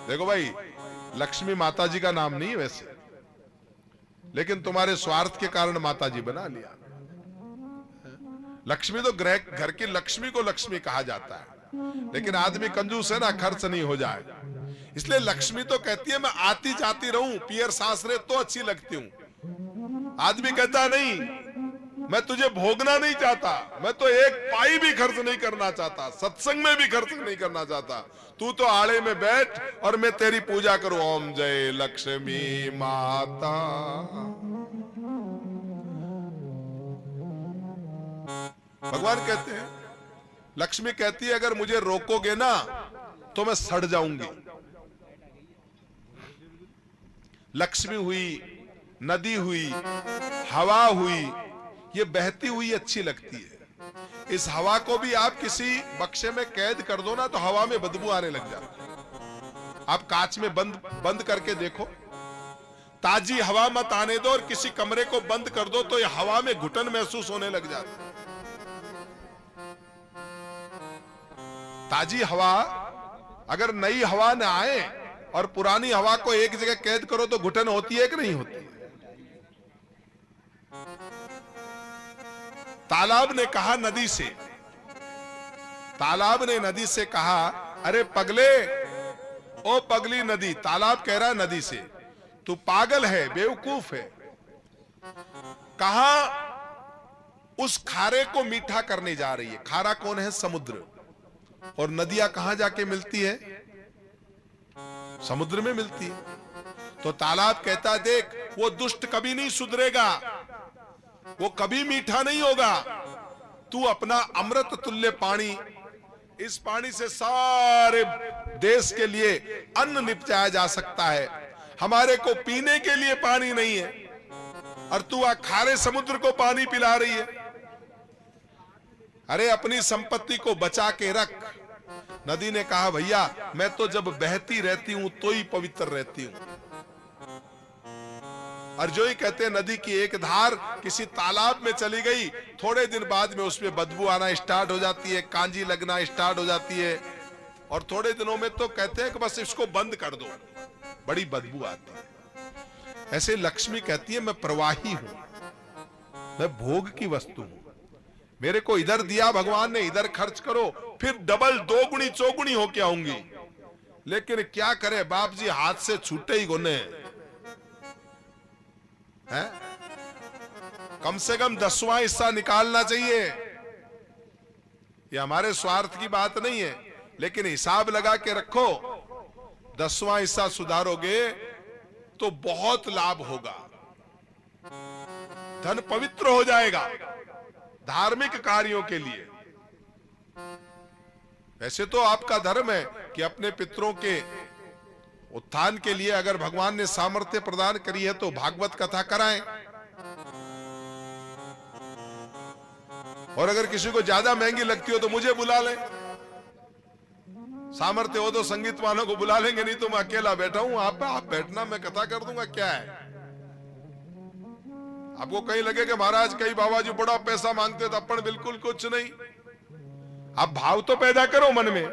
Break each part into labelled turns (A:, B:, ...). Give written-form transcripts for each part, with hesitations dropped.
A: देखो भाई, लक्ष्मी माता जी का नाम नहीं है वैसे, लेकिन तुम्हारे स्वार्थ के कारण माता जी बना लिया। लक्ष्मी तो घर की लक्ष्मी को लक्ष्मी कहा जाता है, लेकिन आदमी कंजूस है ना, खर्च नहीं हो जाए, इसलिए लक्ष्मी तो कहती है मैं आती जाती रहूं, पियर सासरे तो अच्छी लगती हूं। आदमी कहता नहीं, मैं तुझे भोगना नहीं चाहता, मैं तो एक पाई भी खर्च नहीं करना चाहता, सत्संग में भी खर्च नहीं करना चाहता, तू तो आड़े में बैठ और मैं तेरी पूजा करूं। ओम जय लक्ष्मी माता। भगवान कहते हैं, लक्ष्मी कहती है अगर मुझे रोकोगे ना तो मैं सड़ जाऊंगी। लक्ष्मी हुई, नदी हुई, हवा हुई, ये बहती हुई अच्छी लगती है। इस हवा को भी आप किसी बक्से में कैद कर दो ना तो हवा में बदबू आने लग जाती है। आप कांच में बंद करके देखो, ताजी हवा मत आने दो, और किसी कमरे को बंद कर दो तो ये हवा में घुटन महसूस होने लग जाती है। ताजी हवा, अगर नई हवा न आए और पुरानी हवा को एक जगह कैद करो तो घुटन होती है कि नहीं होती? तालाब ने कहा नदी से, तालाब ने नदी से कहा, अरे पगले, ओ पगली नदी। तालाब कह रहा है नदी से, तू पागल है, बेवकूफ है। कहा उस खारे को मीठा करने जा रही है। खारा कौन है? समुद्र। और नदियां कहां जाके मिलती है? समुद्र में मिलती है। तो तालाब कहता, देख वो दुष्ट कभी नहीं सुधरेगा, वो कभी मीठा नहीं होगा। तू अपना अमृत तुल्य पानी, इस पानी से सारे देश के लिए अन्न निपजाया जा सकता है। हमारे को पीने के लिए पानी नहीं है और तू खारे समुद्र को पानी पिला रही है। अरे अपनी संपत्ति को बचा के रख। नदी ने कहा, भैया मैं तो जब बहती रहती हूं तो ही पवित्र रहती हूं। और जो ही कहते हैं नदी की एक धार किसी तालाब में चली गई, थोड़े दिन बाद में उसमें बदबू आना स्टार्ट हो जाती है, कांजी लगना स्टार्ट हो जाती है, और थोड़े दिनों में तो कहते हैं कि बस इसको बंद कर दो, बड़ी बदबू आती है। ऐसे लक्ष्मी कहती है मैं प्रवाही हूं, मैं भोग की वस्तु हूं, मेरे को इधर दिया भगवान ने, इधर खर्च करो, फिर डबल दोगुनी चौगुनी होके आऊंगी। लेकिन क्या करे बाप जी, हाथ से छूटे ही गुने है। कम से कम 10वां हिस्सा निकालना चाहिए। ये हमारे स्वार्थ की बात नहीं है, लेकिन हिसाब लगा के रखो, 10वां हिस्सा सुधारोगे तो बहुत लाभ होगा, धन पवित्र हो जाएगा धार्मिक कार्यों के लिए। वैसे तो आपका धर्म है कि अपने पितरों के उत्थान के लिए अगर भगवान ने सामर्थ्य प्रदान करी है तो भागवत कथा कराएं, और अगर किसी को ज्यादा महंगी लगती हो तो मुझे बुला लें। सामर्थ्य हो तो संगीत वालों को बुला लेंगे, नहीं तो मैं अकेला बैठा हूं, आप बैठना, मैं कथा कर दूंगा। क्या है, आपको कहीं लगे कि महाराज कई बाबा जी बड़ा पैसा मांगते तो अपन बिल्कुल कुछ नहीं। आप भाव तो पैदा करो मन में,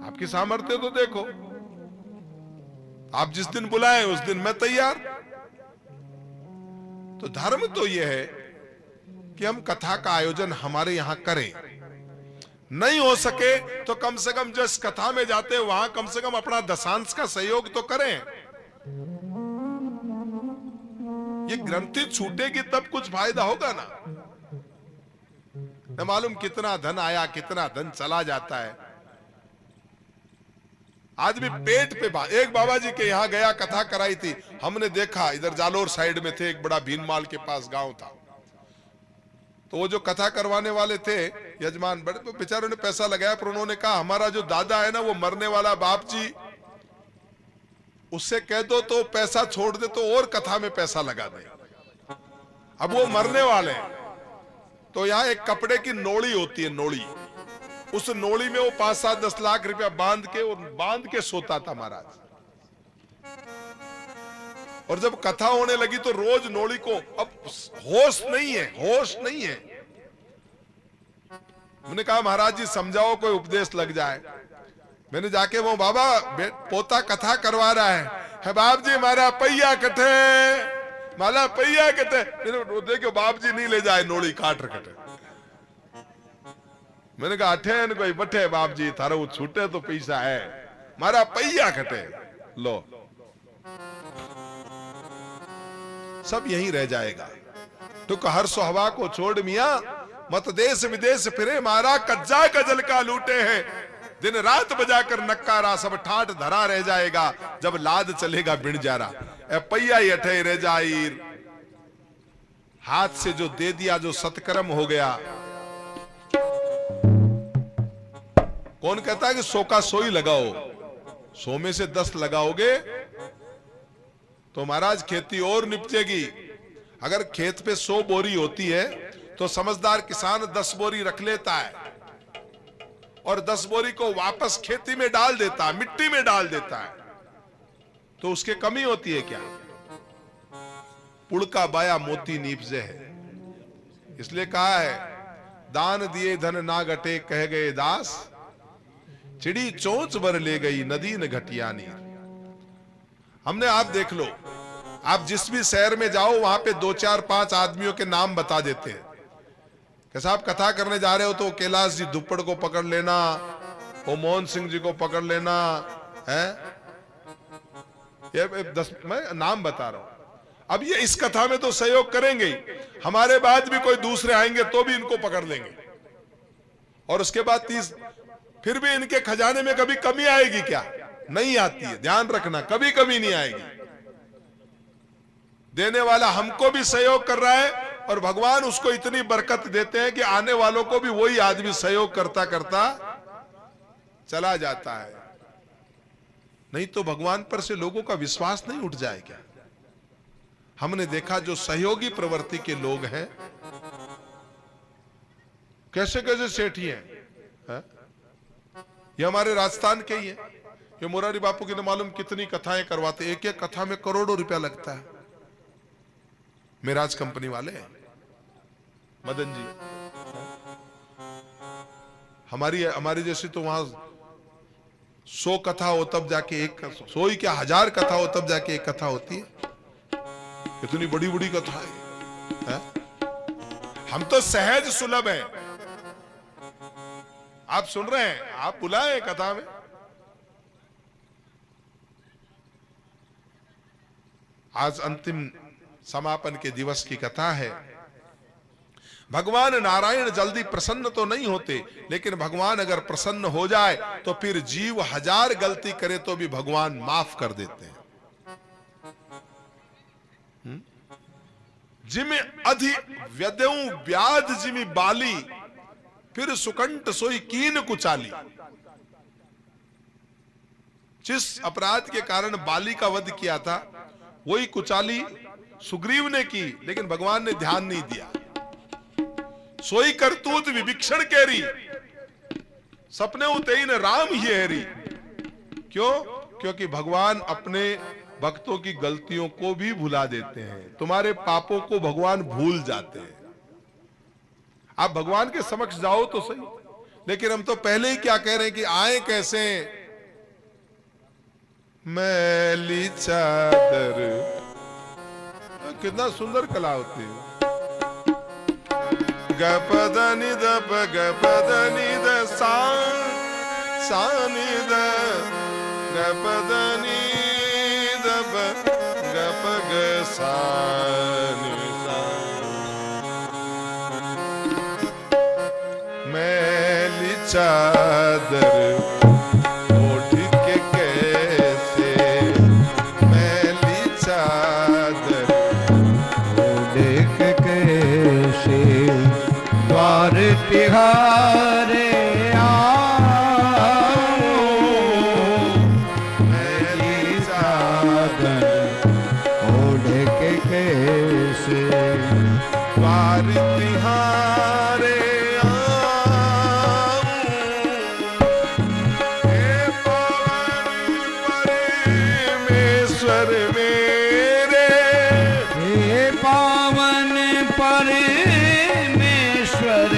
A: आपकी सामर्थ्य तो देखो। आप जिस दिन बुलाएं उस दिन मैं तैयार। तो धर्म तो यह है कि हम कथा का आयोजन हमारे यहां करें। नहीं हो सके तो कम से कम जिस कथा में जाते हैं वहां कम से कम अपना दशांश का सहयोग तो करें। ये ग्रंथि छूटेगी तब कुछ फायदा होगा ना। न मालूम कितना धन आया, कितना धन चला जाता है। आदमी पेट पे एक बाबा जी के यहां गया, कथा कराई थी, हमने देखा इधर जालोर साइड में थे, एक बड़ा भीनमाल के पास गांव था। तो वो जो कथा करवाने वाले थे यजमान, बड़े तो बेचारों ने पैसा लगाया, पर उन्होंने कहा हमारा जो दादा है ना वो मरने वाला बाप जी, उससे कह दो तो पैसा छोड़ दे तो और कथा में पैसा लगा दे। अब वो मरने वाले हैं तो यहाँ एक कपड़े की नोड़ी होती है, नोड़ी, उस नोड़ी में वो 5-7-10 लाख रुपया बांध के सोता था महाराज। और जब कथा होने लगी तो रोज नोड़ी को, अब होश नहीं है। मैंने कहा महाराज जी समझाओ, कोई उपदेश लग जाए। मैंने जाके वो बाबा पोता कथा करवा रहा है बाप जी मारा पैया कटे माला पैया कटे देखो बाप जी नहीं ले जाए नोड़ी काट रखटे। मैंने कहा अठे कोई बठे बाप जी थारा वो छूटे तो पैसा है मारा पैया कटे लो सब यहीं रह जाएगा। तो हर सुहवा को छोड़ मिया मत देश विदेश फिरे मारा कज्जा कजल का लूटे हैं दिन रात बजाकर नक्कारा सब ठाठ धरा रह जाएगा जब लाद चलेगा बिन जारा ए पैया ही अठे रह जाईर। हाथ से जो दे दिया जो सत्कर्म हो गया। कौन कहता है कि 100 का 100 ही लगाओ 100 में से 10 लगाओगे तो महाराज खेती और निपटेगी। अगर खेत पे 100 बोरी होती है तो समझदार किसान 10 बोरी रख लेता है और 10 बोरी को वापस खेती में डाल देता है मिट्टी में डाल देता है तो उसके कमी होती है क्या? पुड़का बाया मोती नीपजे है। इसलिए कहा है दान दिए धन ना घटे कह गए दास चिड़ी चोंच भर ले गई नदी न घटिया नीर। हमने आप देख लो आप जिस भी शहर में जाओ वहां पे 2 4 5 आदमियों के नाम बता देते हैं कि साहब कथा करने जा रहे हो तो कैलाश जी दुप्पड़ को पकड़ लेना वो मोहन सिंह जी को पकड़ लेना है ये 10 मैं नाम बता रहा हूं। अब ये इस कथा में तो सहयोग करेंगे ही हमारे बाद भी कोई दूसरे आएंगे तो भी इनको पकड़ लेंगे और उसके बाद 30 फिर भी इनके खजाने में कभी कमी आएगी क्या? नहीं आती है। ध्यान रखना कभी कमी नहीं आएगी। देने वाला हमको भी सहयोग कर रहा है और भगवान उसको इतनी बरकत देते हैं कि आने वालों को भी वही आदमी सहयोग करता करता चला जाता है। नहीं तो भगवान पर से लोगों का विश्वास नहीं उठ जाए क्या? हमने देखा जो सहयोगी प्रवृत्ति के लोग हैं कैसे कैसे सेठी हैं है? ये हमारे राजस्थान के ही है। ये मोरारी बापू की न मालूम कितनी कथाएं करवाते, एक एक कथा में करोड़ों रुपया लगता है। मेराज कंपनी वाले मदन जी हमारी जैसी तो वहां 100 कथा हो तब जाके एक 100 ही क्या 1000 कथा हो तब जाके एक कथा होती है। कितनी बड़ी बड़ी कथा है? हम तो सहज सुलभ हैं। आप सुन रहे हैं आप बुलाए कथा में। आज अंतिम समापन के दिवस की कथा है। भगवान नारायण जल्दी प्रसन्न तो नहीं होते लेकिन भगवान अगर प्रसन्न हो जाए तो फिर जीव 1000 गलती करे तो भी भगवान माफ कर देते हैं। जिमे अधि व्यदऊ व्याध जिमी बाली फिर सुकंठ सोई कीन कुचाली। जिस अपराध के कारण बाली का वध किया था वही कुचाली सुग्रीव ने की लेकिन भगवान ने ध्यान नहीं दिया। सोई करतूत विभीषण केरी सपने उते न राम ही हेरी। क्यों? क्योंकि भगवान अपने भक्तों की गलतियों को भी भुला देते हैं। तुम्हारे पापों को भगवान भूल जाते हैं। आप भगवान के समक्ष जाओ तो सही लेकिन हम तो पहले ही क्या कह रहे हैं कि आए कैसे? मैली चादर कितना सुंदर कला होती है। गपदनि दप गपदनि द सानि द गपदनि दप गप ग सानि सा। मैली चादर
B: तिहारे आओ मेरी चादर ओढ़ के कैसे
A: द्वार तिहारे आओ हे पावन परमेश्वर मेरे
B: हे पावन परमेश्वर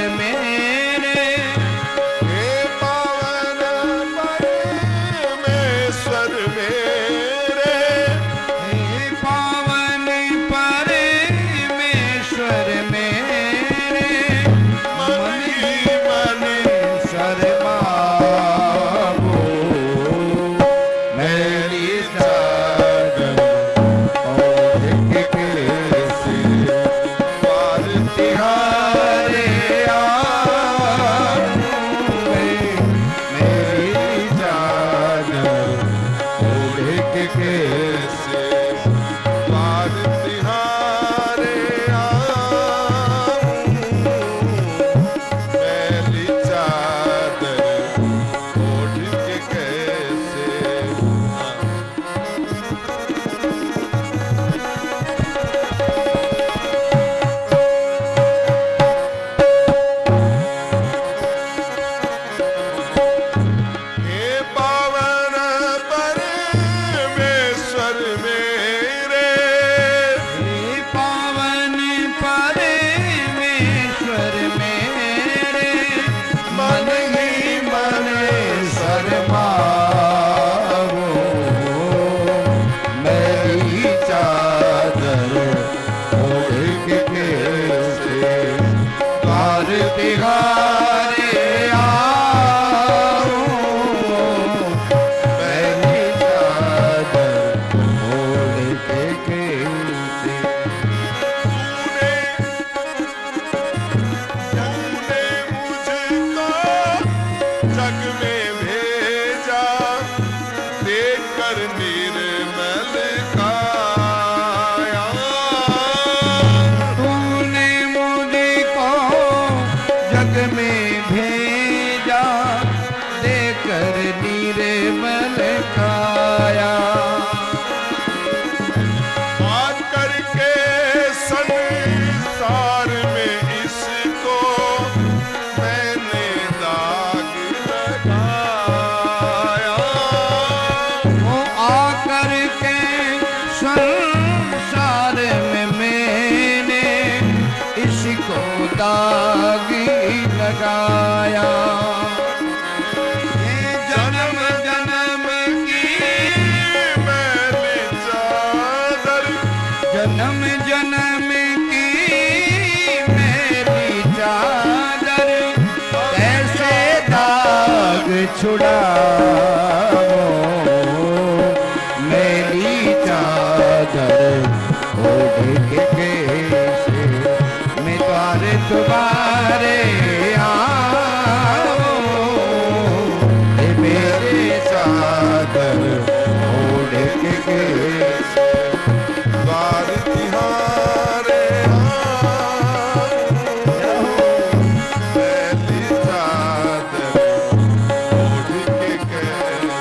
B: कैसे
A: द्वार तिहारे आऊं, मैली चादर ओढ़ के कैसे। हे पावन परमेश्वर मेरे,
B: हे पावन परमेश्वर मेरे, मन ही मन शर्माओ, मेरी चादर ओढ़ के कैसे द्वार तिहारे आओ, मेरी चादर ओढ़ के कैसे।
A: तूने मुझको जग में भेजा, देखकर निर्मल काया।
B: तूने मुझको जग में भेजा, देकर निर्मल काया।
A: आकर के संसार में इसको मैंने दाग लगाया।
B: वो आकर के संसार में मैंने इसको दाग लगाया। ये जन्म जन्म की
A: मैंने चादर
B: जन्म जन्म की मेरी चादर, कैसे दाग छुड़ाओ, मेरी चादर ओढ़ के कैसे मैं द्वार तुम्हारे आऊं, हे मेरी चादर ओढ़ के कैसे
A: द्वार तिहारे आऊं, मैली चादर ओढ़ के कैसे।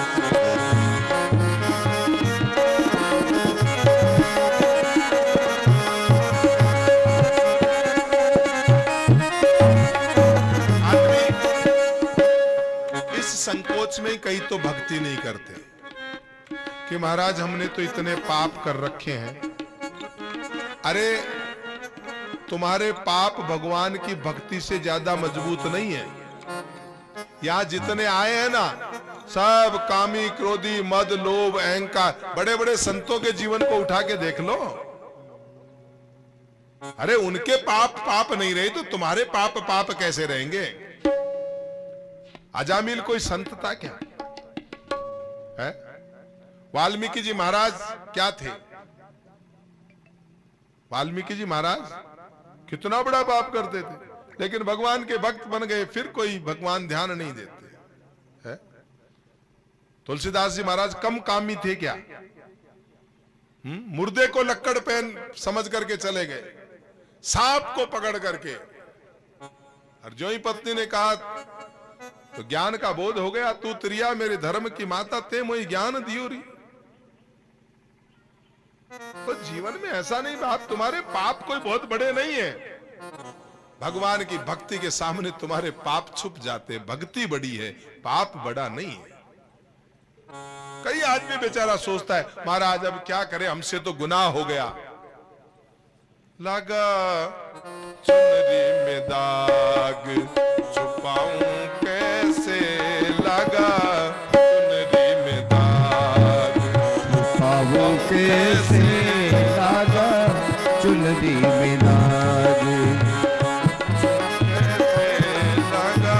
A: आदमी इस संकोच में कई तो भक्ति नहीं करते कि महाराज हमने तो इतने पाप कर रखे हैं। अरे तुम्हारे पाप भगवान की भक्ति से ज्यादा मजबूत नहीं है। यहां जितने आए हैं ना, सब कामी क्रोधी मद लोभ अहंकार, बड़े बड़े संतों के जीवन को उठा के देख लो। अरे उनके पाप पाप नहीं रहे तो तुम्हारे पाप पाप कैसे रहेंगे। अजामिल कोई संत था क्या है? वाल्मीकि जी महाराज क्या थे? वाल्मीकि जी महाराज कितना बड़ा पाप करते थे, लेकिन भगवान के भक्त बन गए, फिर कोई भगवान ध्यान नहीं देते है। तुलसीदास जी महाराज कम कामी थे क्या? मुर्दे को लक्कड़ पहन समझ करके चले गए, सांप को पकड़ करके। और जो ही पत्नी ने कहा तो ज्ञान का बोध हो गया, तू त्रिया मेरे धर्म की माता, ते मोई ज्ञान दियो री। तो जीवन में ऐसा नहीं, बात तुम्हारे पाप कोई बहुत बड़े नहीं है। भगवान की भक्ति के सामने तुम्हारे पाप छुप जाते। भक्ति बड़ी है, पाप बड़ा नहीं है। कई आदमी बेचारा सोचता है महाराज अब क्या करें, हमसे तो गुनाह हो गया। लगा चुनरी में दाग छुपाऊं कैसे, लगा चुनरी में दाग
B: छुपाऊं कैसे, लगा चुनरी में दाग,
A: कैसे लगा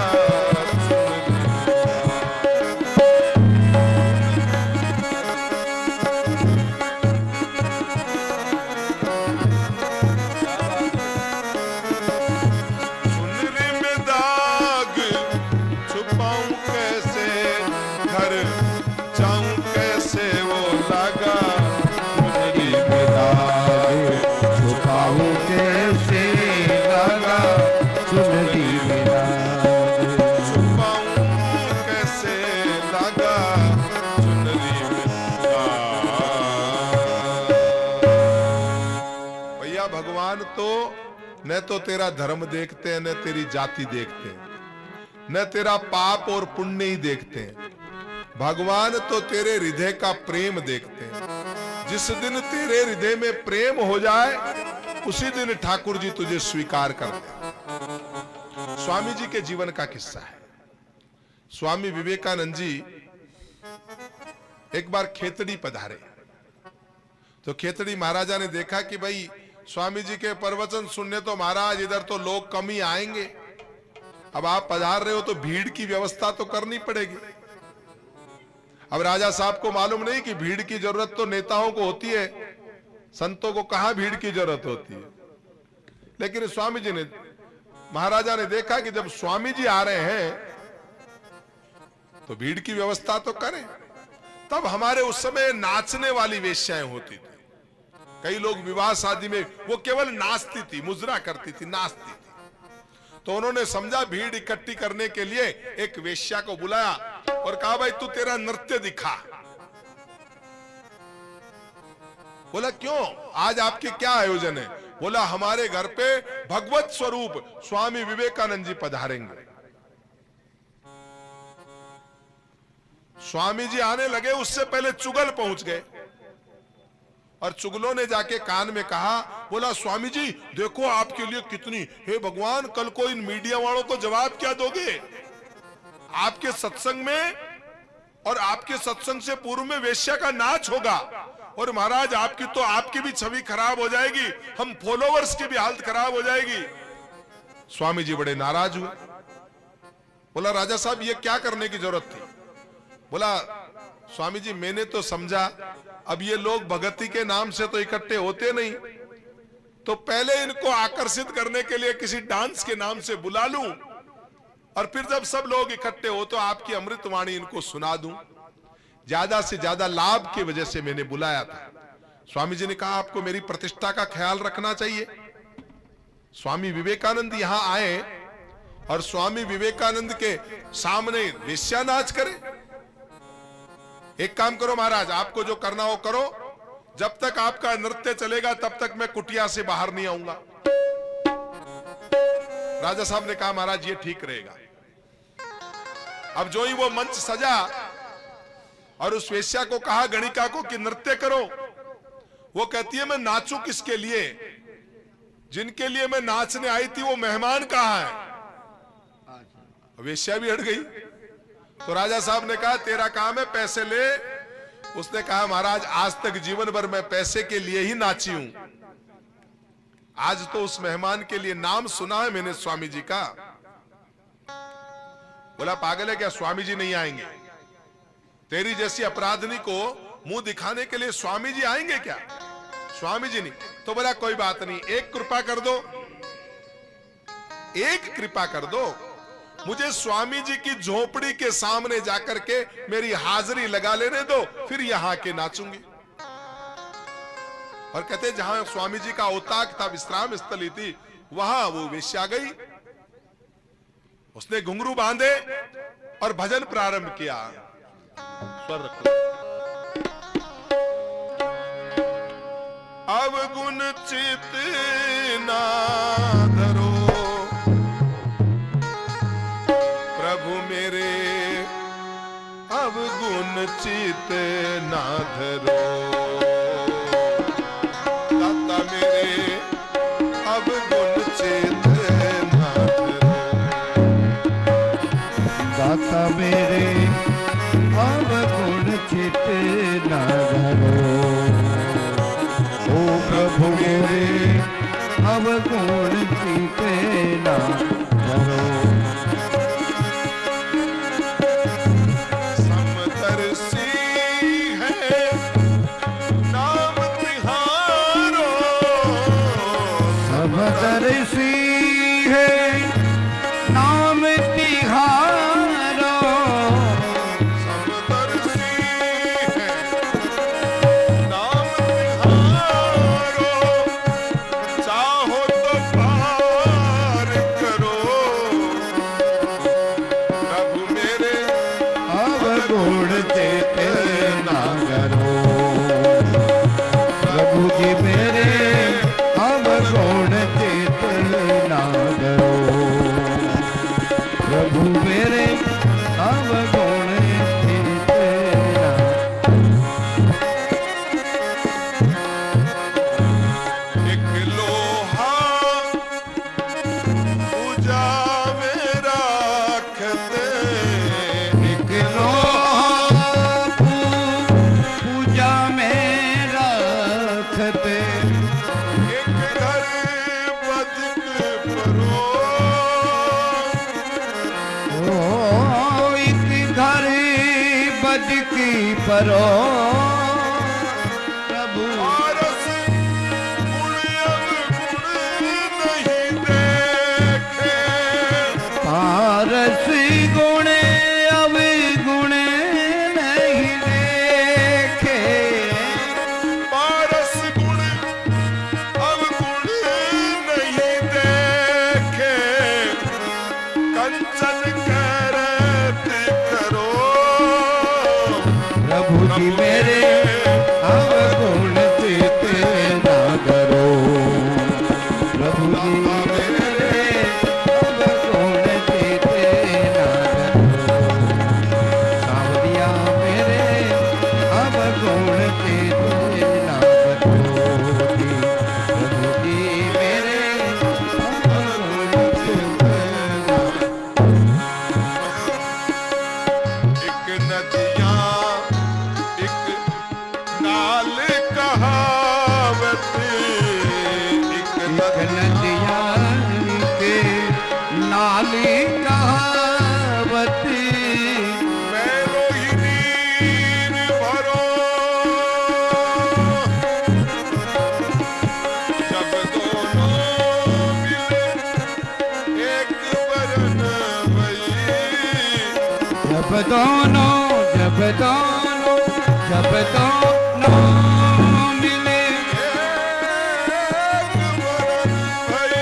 A: चुनरी में दाग छुपाऊं कैसे, घर जाऊं कैसे, वो लगा न तो तेरा धर्म देखते हैं, न तेरी जाति देखते हैं, न तेरा पाप और पुण्य ही देखते हैं। भगवान तो तेरे हृदय का प्रेम देखते हैं। जिस दिन तेरे हृदय में प्रेम हो जाए, उसी दिन ठाकुर जी तुझे स्वीकार करते हैं। स्वामी जी के जीवन का किस्सा है। स्वामी विवेकानंद जी एक बार खेतड़ी पधारे, तो खेतड़ी महाराजा ने देखा कि भाई स्वामी जी के प्रवचन सुनने तो महाराज इधर तो लोग कम ही आएंगे, अब आप पधार रहे हो तो भीड़ की व्यवस्था तो करनी पड़ेगी। अब राजा साहब को मालूम नहीं कि भीड़ की जरूरत तो नेताओं को होती है, संतों को कहां भीड़ की जरूरत होती है। लेकिन स्वामी जी ने, महाराजा ने देखा कि जब स्वामी जी आ रहे हैं तो भीड़ की व्यवस्था तो करें। तब हमारे उस समय नाचने वाली वेश्याएं होती थी। कई लोग विवाह शादी में वो केवल नाचती थी, मुजरा करती थी, नाचती थी। तो उन्होंने समझा भीड़ इकट्ठी करने के लिए एक वेश्या को बुलाया और कहा भाई तू तेरा नृत्य दिखा। बोला क्यों, आज आपके क्या आयोजन है? बोला हमारे घर पे भगवत स्वरूप स्वामी विवेकानंद जी पधारेंगे। स्वामी जी आने लगे, उससे पहले चुगल पहुंच गए और चुगलों ने जाके कान में कहा, बोला स्वामी जी देखो आपके लिए कितनी, हे भगवान कल को इन मीडिया वालों को जवाब क्या दोगे? आपके सत्संग में और आपके सत्संग से पूर्व में वेश्या का नाच होगा और महाराज आपकी भी छवि खराब हो जाएगी, हम फॉलोवर्स की भी हालत खराब हो जाएगी। स्वामी जी बड़े नाराज हुए। बोला राजा साहब ये क्या करने की जरूरत थी? बोला स्वामी जी मैंने तो समझा अब ये लोग भगती के नाम से तो इकट्ठे होते नहीं, तो पहले इनको आकर्षित करने के लिए किसी डांस के नाम से बुला लूं और फिर जब सब लोग इकट्ठे हो तो आपकी अमृतवाणी इनको सुना दूं। ज्यादा से ज्यादा लाभ की वजह से मैंने बुलाया था। स्वामी जी ने कहा आपको मेरी प्रतिष्ठा का ख्याल रखना चाहिए। स्वामी विवेकानंद यहां आए और स्वामी विवेकानंद के सामने वेश्या नाच करे? एक काम करो महाराज, आपको जो करना हो करो, जब तक आपका नृत्य चलेगा तब तक मैं कुटिया से बाहर नहीं आऊंगा। राजा साहब ने कहा महाराज ये ठीक रहेगा। अब जो ही वो मंच सजा और उस वेश्या को कहा गणिका को कि नृत्य करो, वो कहती है मैं नाचूं किसके लिए? जिनके लिए मैं नाचने आई थी वो मेहमान कहां है? वेश्या भी हट गई। तो राजा साहब ने कहा तेरा काम है पैसे ले। उसने कहा महाराज आज तक जीवन भर मैं पैसे के लिए ही नाची हूं, आज तो उस मेहमान के लिए नाम सुना है मैंने स्वामी जी का। बोला पागल है क्या, स्वामी जी नहीं आएंगे? तेरी जैसी अपराधनी को मुंह दिखाने के लिए स्वामी जी आएंगे क्या? स्वामी जी नहीं। तो बोला कोई बात नहीं, एक कृपा कर दो, एक कृपा कर दो, मुझे स्वामी जी की झोपड़ी के सामने जाकर के मेरी हाजिरी लगा लेने दो, फिर यहां के नाचूंगी। और कहते जहां स्वामी जी का औताक था, विश्राम स्थली थी, वहां वो वेश्या गई। उसने घुंघरू बांधे और भजन प्रारंभ किया। स्वर रखो। अवगुण चित ना धरो प्रभु मेरे, अवगुण चित ना धरो दाता मेरे, अवगुण चित ना धरो
B: दाता मेरे, अवगुण चित ना धरो। ओ प्रभु मेरे, अवगुण चित ना धरो।
A: समदर्शी है नाम तिहारो,
B: समदर्शी है नाम तिहारो।
A: समदर्शी है नाम तिहारो, चाहो तो पार करो
B: करो प्रभु
A: पारस गुण अवगुण नहीं देखे,
B: पारस गुण अवगुण नहीं देखे,
A: पारस गुण अवगुण नहीं देखे, कंचन करत करो
B: प्रभु जी मेरे अवगुण चित ना करो, प्रभु जी मेरे अवगुण चित ना करो, सावरिया मेरे अवगुण चित ना करो जी, प्रभु जी मेरे अवगुण चित ना
A: एक नदियां एक नाल कहावत, एक
B: नदिया के नाली कहावत,
A: मैं रोहिणी भरो जब दोनों मिले एक बरन भई,
B: जब दोनों मिले
A: एक बरन भई,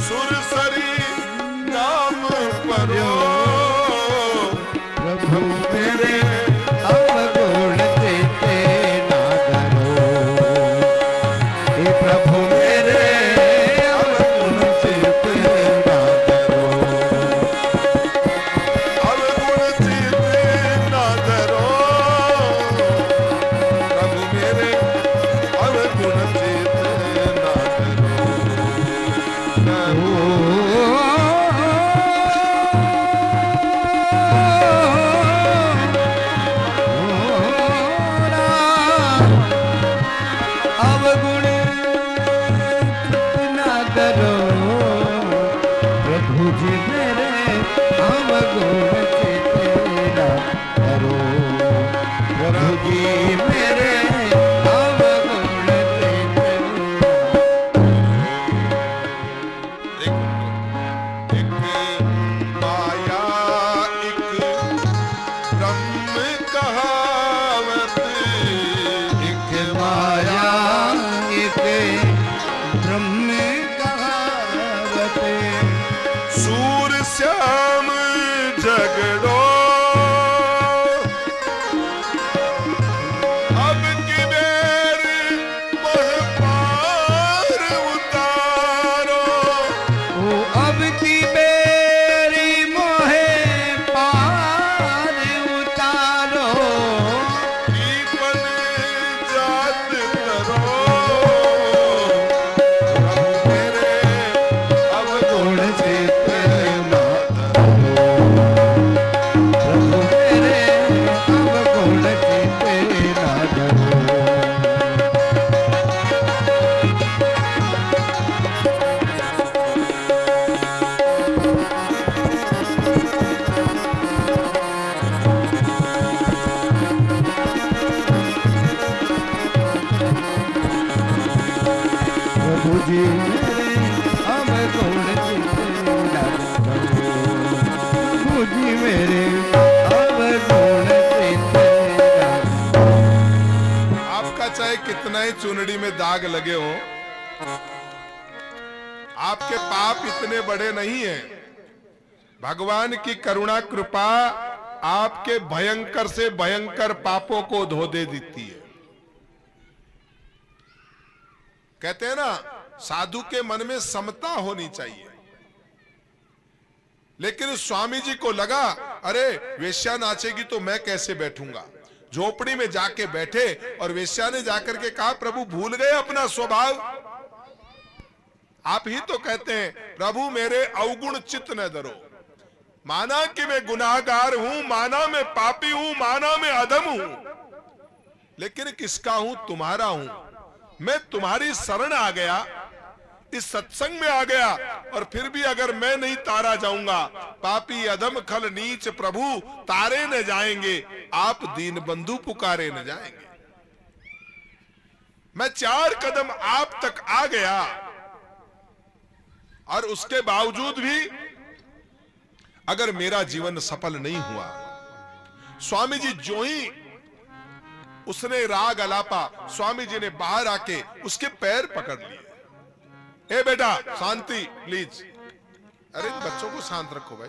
A: सुरसरी नाम परो
B: प्रभु मेरे अवगुण चित ना करो, हे प्रभु मेरे अवगुण चित ना करो,
A: अवगुण चित ना धरो, प्रभु मेरे अवगुण चित ना धरो।
B: अवगुण ना करो प्रभु जी मेरे अवगुण चित ना करो, प्रभु जी मेरे अवगुण चित
A: एक माया एक ब्रह्म कहावत, एक
B: माया एक ब्रह्म कहावत,
A: सूर श्याम झगड़ो अब की बेर मोह पार उतारो,
B: ओ अब की बेरी मोहे पार उतारो,
A: दीपन जात करो प्रभु मेरे
B: अवगुण
A: अवगुण
B: चित ना करो, प्रभु मेरे अवगुण चित ना करो, प्रभु जी मेरे अवगुण चित ना करो, प्रभु जी मेरे अवगुण चित ना करो।
A: आपका चाहे कितना ही चुनड़ी में दाग लगे हो, आपके पाप इतने बड़े नहीं हैं। भगवान की करुणा कृपा आपके भयंकर से भयंकर पापों को धो दे देती है। कहते हैं ना, साधु के मन में समता होनी चाहिए। लेकिन स्वामी जी को लगा, अरे वेश्या नाचेगी तो मैं कैसे बैठूंगा। झोपड़ी में जाके बैठे और वेश्या ने जाकर के कहा, प्रभु भूल गए अपना स्वभाव। आप ही तो कहते हैं, प्रभु मेरे अवगुण चित्त न धरो। माना कि मैं गुनाहगार हूं, माना मैं पापी हूं, माना मैं अधम हूं, लेकिन किसका हूं? तुम्हारा हूं। मैं तुम्हारी शरण आ गया, इस सत्संग में आ गया और फिर भी अगर मैं नहीं तारा जाऊंगा, पापी अधम खल नीच प्रभु तारे न जाएंगे, आप दीन बंधु पुकारे न जाएंगे। मैं 4 कदम आप तक आ गया और उसके बावजूद भी अगर मेरा जीवन सफल नहीं हुआ, स्वामी जी जो ही उसने राग अलापा, स्वामी जी ने बाहर आके उसके पैर पकड़ लिए। ए बेटा शांति प्लीज। अरे बच्चों को शांत रखो भाई।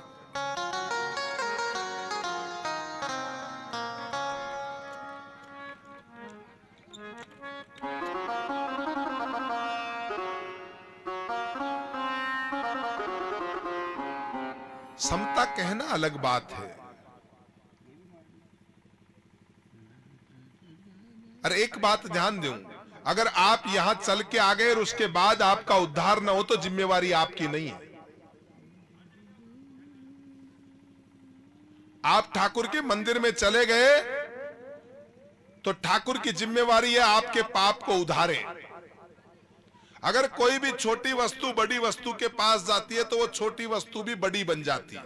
A: समता कहना अलग बात है, और एक बात ध्यान दूं, अगर आप यहां चल के आ गए और उसके बाद आपका उद्धार न हो तो जिम्मेवारी आपकी नहीं है। आप ठाकुर के मंदिर में चले गए तो ठाकुर की जिम्मेवारी है आपके पाप को उधारे। अगर कोई भी छोटी वस्तु बड़ी वस्तु के पास जाती है तो वो छोटी वस्तु भी बड़ी बन जाती है।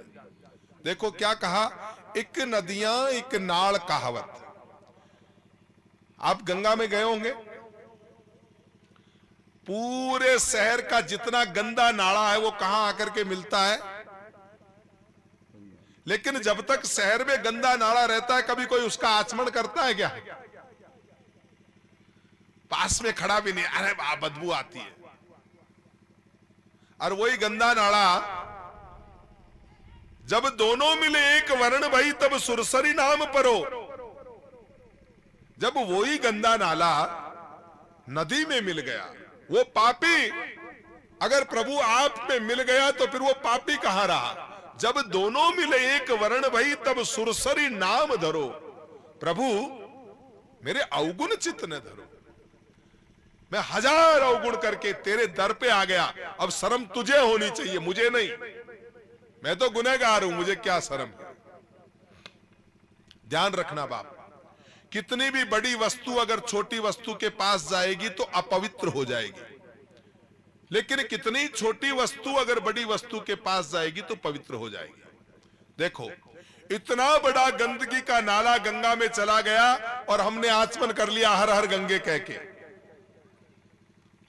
A: देखो क्या कहा, एक नदियां एक नाल कहावत। आप गंगा में गए होंगे, पूरे शहर का जितना गंदा नाला है वो कहां आकर के मिलता है। लेकिन जब तक शहर में गंदा नाला रहता है कभी कोई उसका आचमन करता है क्या? पास में खड़ा भी नहीं, अरे बदबू आती है। और वही गंदा नाला जब दोनों मिले एक वर्ण भई तब सुरसरी नाम परो। जब वही गंदा नाला नदी में मिल गया, वो पापी अगर प्रभु आप में मिल गया तो फिर वो पापी कहां रहा? जब दोनों मिले एक वर्ण भई तब सुरसरी नाम धरो। प्रभु मेरे अवगुण चित्त न धरो, मैं 1000 अवगुण करके तेरे दर पे आ गया। अब शर्म तुझे होनी चाहिए, मुझे नहीं। मैं तो गुनहगार हूं, मुझे क्या शर्म है। ध्यान रखना बाप, कितनी भी बड़ी वस्तु अगर छोटी वस्तु के पास जाएगी तो अपवित्र हो जाएगी, लेकिन कितनी छोटी वस्तु अगर बड़ी वस्तु के पास जाएगी तो पवित्र हो जाएगी। देखो इतना बड़ा गंदगी का नाला गंगा में चला गया और हमने आचमन कर लिया हर हर गंगे कह के।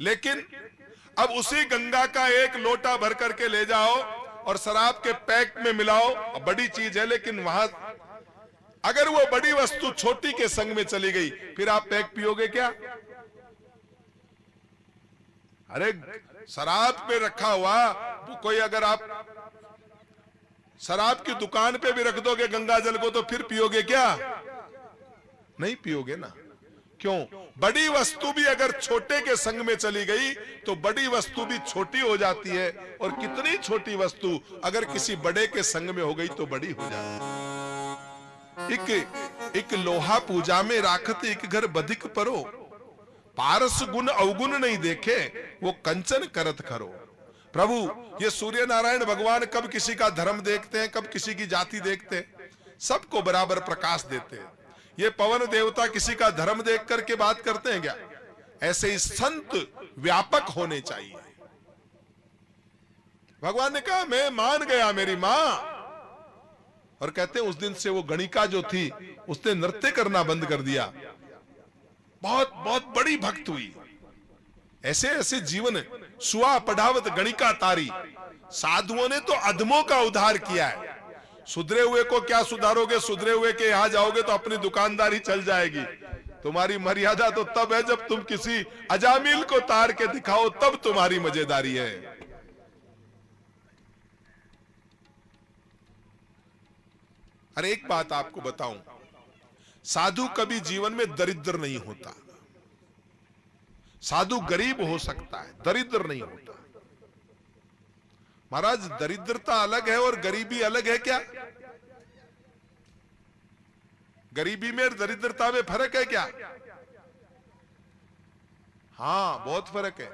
A: लेकिन अब उसी गंगा का एक लोटा भर करके ले जाओ और शराब के पैक में मिलाओ, बड़ी चीज है, लेकिन वहां अगर वो बड़ी वस्तु छोटी के संग में चली गई फिर आप पैक पियोगे क्या? अरे शराब पे रखा हुआ कोई, अगर आप शराब की दुकान पे भी रख दोगे गंगा जल को तो फिर पियोगे क्या? नहीं पियोगे ना। क्यों? बड़ी वस्तु भी अगर छोटे के संग में चली गई तो बड़ी वस्तु भी छोटी हो जाती है, और कितनी छोटी वस्तु अगर किसी बड़े के संग में हो गई तो बड़ी हो जाती है। एक लोहा पूजा में राखत एक घर बधिक परो, पारस गुण अवगुण नहीं देखे वो कंचन करत करो। प्रभु ये सूर्य नारायण भगवान कब किसी का धर्म देखते हैं, कब किसी की जाति देखते हैं, सबको बराबर प्रकाश देते हैं। ये पवन देवता किसी का धर्म देख करके बात करते हैं क्या? ऐसे ही संत व्यापक होने चाहिए। भगवान ने कहा मैं मान गया मेरी मां, और कहते हैं उस दिन से वो गणिका जो थी उसने नृत्य करना बंद कर दिया। बहुत बहुत बड़ी भक्त हुई। ऐसे ऐसे जीवन सुआ पढ़ावत गणिका तारी। साधुओं ने तो अधमों का उद्धार किया है। सुधरे हुए को क्या सुधारोगे? सुधरे हुए के यहां जाओगे तो अपनी दुकानदारी चल जाएगी। तुम्हारी मर्यादा तो तब है जब तुम किसी अजामिल को तार के दिखाओ, तब तुम्हारी मजेदारी है। अरे एक बात आपको बताऊं, साधु कभी जीवन में दरिद्र नहीं होता। साधु गरीब हो सकता है, दरिद्र नहीं होता। महाराज दरिद्रता अलग है और गरीबी अलग है क्या? गरीबी में दरिद्रता में फर्क है क्या? हाँ बहुत फर्क है।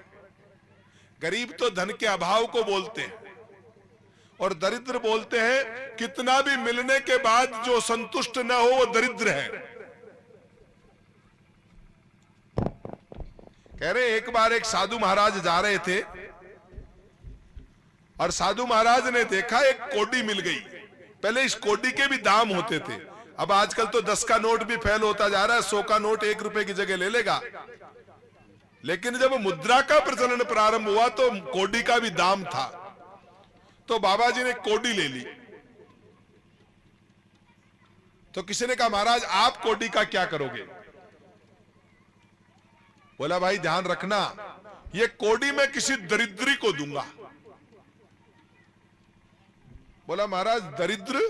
A: गरीब तो धन के अभाव को बोलते हैं और दरिद्र बोलते हैं कितना भी मिलने के बाद जो संतुष्ट न हो वो दरिद्र है। कह रहे एक बार एक साधु महाराज जा रहे थे और साधु महाराज ने देखा एक कोडी मिल गई। पहले इस कोडी के भी दाम होते थे, अब आजकल तो 10 का नोट भी फेल होता जा रहा है, 100 का नोट 1 रुपए की जगह ले लेगा। लेकिन जब मुद्रा का प्रचलन प्रारंभ हुआ तो कोडी का भी दाम था, तो बाबा जी ने कोडी ले ली। तो किसी ने कहा महाराज आप कोडी का क्या करोगे? बोला भाई ध्यान रखना, ये कोडी मैं किसी दरिद्री को दूंगा। बोला महाराज दरिद्र?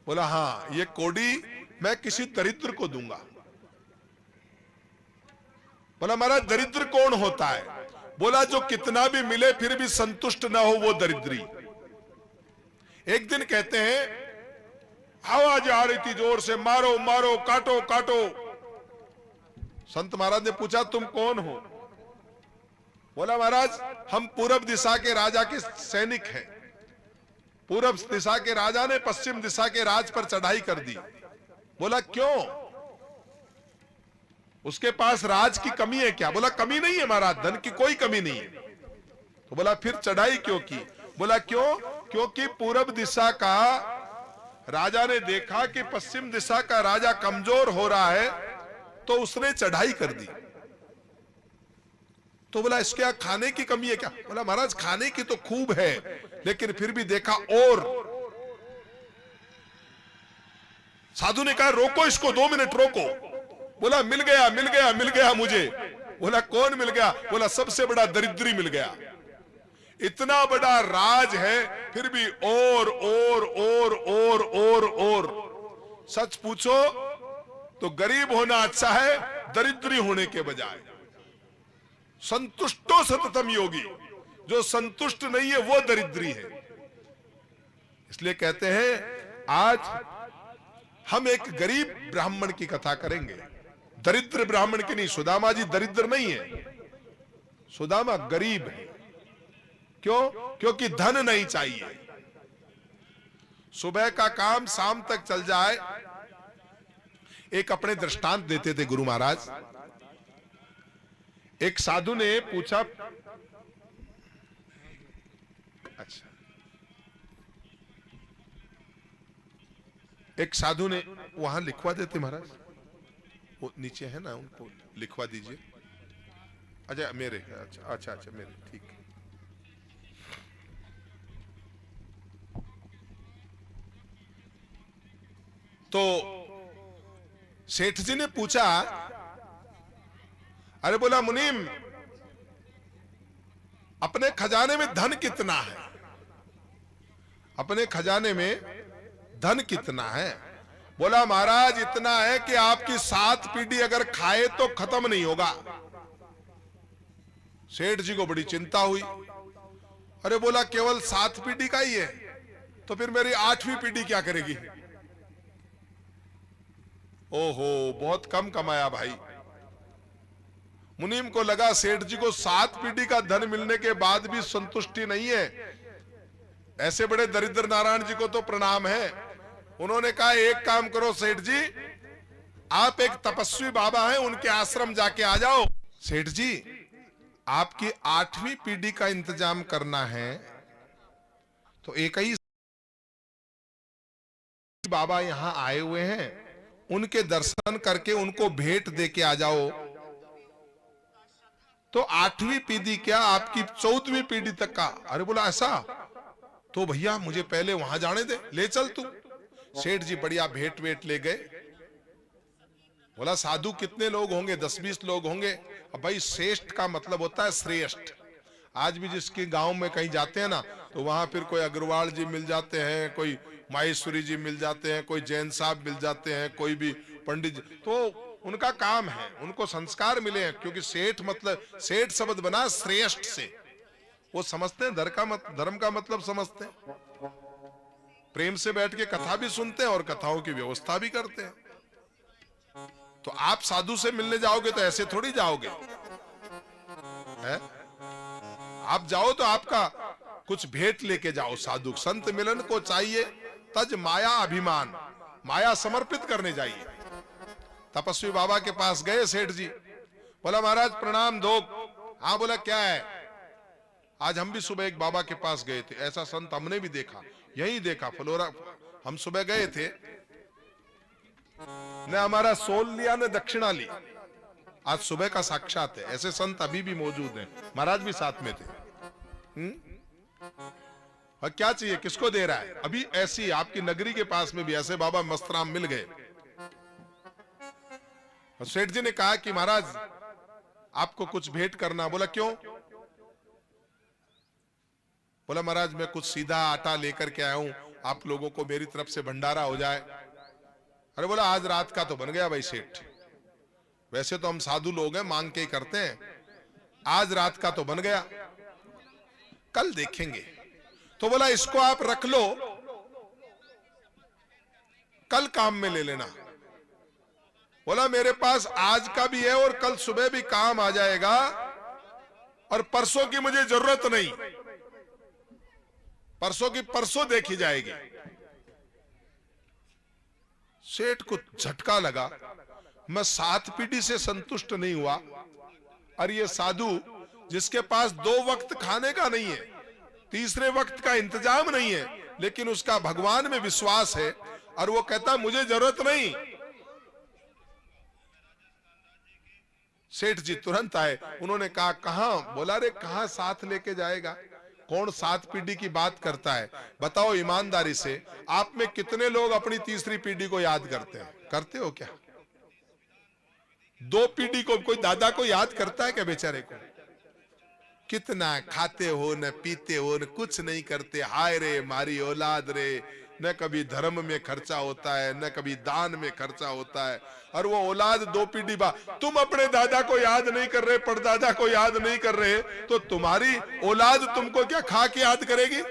A: बोला हां, ये कोडी मैं किसी दरिद्र को दूंगा। बोला महाराज दरिद्र कौन होता है? बोला जो कितना भी मिले फिर भी संतुष्ट ना हो वो दरिद्री। एक दिन कहते हैं आवाज आ रही थी जोर से, मारो मारो काटो काटो। संत महाराज ने पूछा तुम कौन हो? बोला महाराज हम पूरब दिशा के राजा के सैनिक हैं। पूरब दिशा के राजा ने पश्चिम दिशा के राज पर चढ़ाई कर दी। बोला क्यों? उसके पास राज की कमी है क्या? बोला कमी नहीं है महाराज, धन की कोई कमी नहीं है। तो बोला फिर चढ़ाई क्यों की? बोला क्यों? क्योंकि पूरब दिशा का राजा ने देखा कि पश्चिम दिशा का राजा कमजोर हो रहा है, तो उसने चढ़ाई कर दी। तो बोला इसके यहां खाने की कमी है क्या? बोला महाराज खाने की तो खूब है, लेकिन फिर भी देखा और। साधु ने कहा रोको इसको, 2 मिनट रोको। बोला मिल गया मिल गया मिल गया मुझे। बोला कौन मिल गया? बोला सबसे बड़ा दरिद्री मिल गया। इतना बड़ा राज है फिर भी और। सच पूछो तो गरीब होना अच्छा है दरिद्री होने के बजाय। संतुष्टो सततम योगी, जो संतुष्ट नहीं है वो दरिद्री है। इसलिए कहते हैं आज हम एक गरीब ब्राह्मण की कथा करेंगे, दरिद्र ब्राह्मण की नहीं। सुदामा जी दरिद्र नहीं है, सुदामा गरीब है। क्यों? क्योंकि धन नहीं चाहिए, सुबह का काम शाम तक चल जाए। एक अपने दृष्टांत देते थे गुरु महाराज। एक साधु ने पूछा, अच्छा, एक साधु ने, वहां लिखवा देते महाराज, वो नीचे है ना, उनको लिखवा दीजिए। अच्छा मेरे, अच्छा मेरे, ठीक है। तो सेठ जी ने पूछा, अरे बोला मुनीम अपने खजाने में धन कितना है? अपने खजाने में धन कितना है? बोला महाराज इतना है कि आपकी 7 पीढ़ी अगर खाए तो खत्म नहीं होगा। सेठ जी को बड़ी चिंता हुई। अरे बोला केवल 7 पीढ़ी का ही है, तो फिर मेरी 8वीं पीढ़ी क्या करेगी? ओहो बहुत कम कमाया भाई। मुनीम को लगा सेठ जी को 7 पीढ़ी का धन मिलने के बाद भी संतुष्टि नहीं है। ऐसे बड़े दरिद्र नारायण जी को तो प्रणाम है। उन्होंने कहा एक काम करो सेठ जी, आप एक तपस्वी बाबा हैं, उनके आश्रम जाके आ जाओ। सेठ जी आपकी 8वीं पीढ़ी का इंतजाम करना है तो एक ही बाबा यहां आए हुए हैं, उनके दर्शन करके उनको भेंट देके आ जाओ। तो 8वीं पीढ़ी क्या आपकी 14वीं पीढ़ी तक का। अरे बोला ऐसा? तो भैया मुझे पहले वहां जाने दे, ले चल तू। सेठ जी बढ़िया भेंट वेट ले गए। बोला साधु कितने लोग होंगे? 10-20 लोग होंगे। अब भाई श्रेष्ठ का मतलब होता है श्रेष्ठ। आज भी जिसके गांव में कहीं जाते हैं ना, तो वहां फिर कोई अग्रवाल जी मिल जाते हैं, कोई माहेश्वरी जी मिल जाते हैं, कोई जैन साहब मिल जाते हैं, कोई भी पंडित जी। तो उनका काम है, उनको संस्कार मिले हैं, क्योंकि सेठ मतलब, सेठ शब्द बना श्रेष्ठ से। वो समझते हैं धर्म का मतलब समझते हैं, प्रेम से बैठ के कथा भी सुनते हैं और कथाओं की व्यवस्था भी करते हैं। तो आप साधु से मिलने जाओगे तो ऐसे थोड़ी जाओगे है? आप जाओ तो आपका कुछ भेंट लेके जाओ। साधु संत मिलन को चाहिए तज माया अभिमान, माया समर्पित करने जाइए। तपस्वी बाबा के पास गए सेठ जी। बोला महाराज प्रणाम दो। हाँ बोला क्या है? आज हम भी सुबह एक बाबा के पास गए थे, ऐसा संत हमने भी देखा, यही देखा फ्लोरा। हम सुबह गए थे, न हमारा सोल लिया न दक्षिणा ली। आज सुबह का साक्षात है। ऐसे संत अभी भी मौजूद हैं। महाराज भी साथ में थे। और क्या चाहिए, किसको दे रहा है? अभी ऐसी आपकी नगरी के पास में भी ऐसे बाबा मस्तराम मिल गए। और सेठ जी ने कहा कि महाराज आपको कुछ भेंट करना। बोला क्यों? बोला महाराज मैं कुछ सीधा आटा लेकर के आया हूं, आप लोगों को मेरी तरफ से भंडारा हो जाए। अरे बोला आज रात का तो बन गया भाई सेठ, वैसे तो हम साधु लोग हैं, मांग के ही करते हैं, आज रात का तो बन गया, कल देखेंगे। तो बोला इसको आप रख लो, कल काम में ले लेना। बोला मेरे पास आज का भी है और कल सुबह भी काम आ जाएगा, और परसों की मुझे जरूरत नहीं, परसों की परसों देखी जाएगी। सेठ को झटका लगा, मैं 7 पीढ़ी से संतुष्ट नहीं हुआ, और ये साधु जिसके पास 2 वक्त खाने का नहीं है, तीसरे वक्त का इंतजाम नहीं है, लेकिन उसका भगवान में विश्वास है, और वो कहता मुझे जरूरत नहीं। सेठ जी तुरंत आए, उन्होंने कहा कहां? बोला रे कहां साथ लेके जाएगा, कौन 7 पीढ़ी की बात करता है? बताओ ईमानदारी से, आप में कितने लोग अपनी तीसरी पीढ़ी को याद करते हैं? करते हो क्या? 2 पीढ़ी को कोई दादा को याद करता है क्या बेचारे को? कितना खाते हो न पीते हो न कुछ नहीं करते, हाय रे मारी औलाद रे, न कभी धर्म में खर्चा होता है न कभी दान में खर्चा होता है, और वो औलाद 2 पीढ़ी बाद। तुम अपने दादा को याद नहीं कर रहे, परदादा को याद नहीं कर रहे, तो तुम्हारी औलाद तुमको क्या खा के याद करेगी?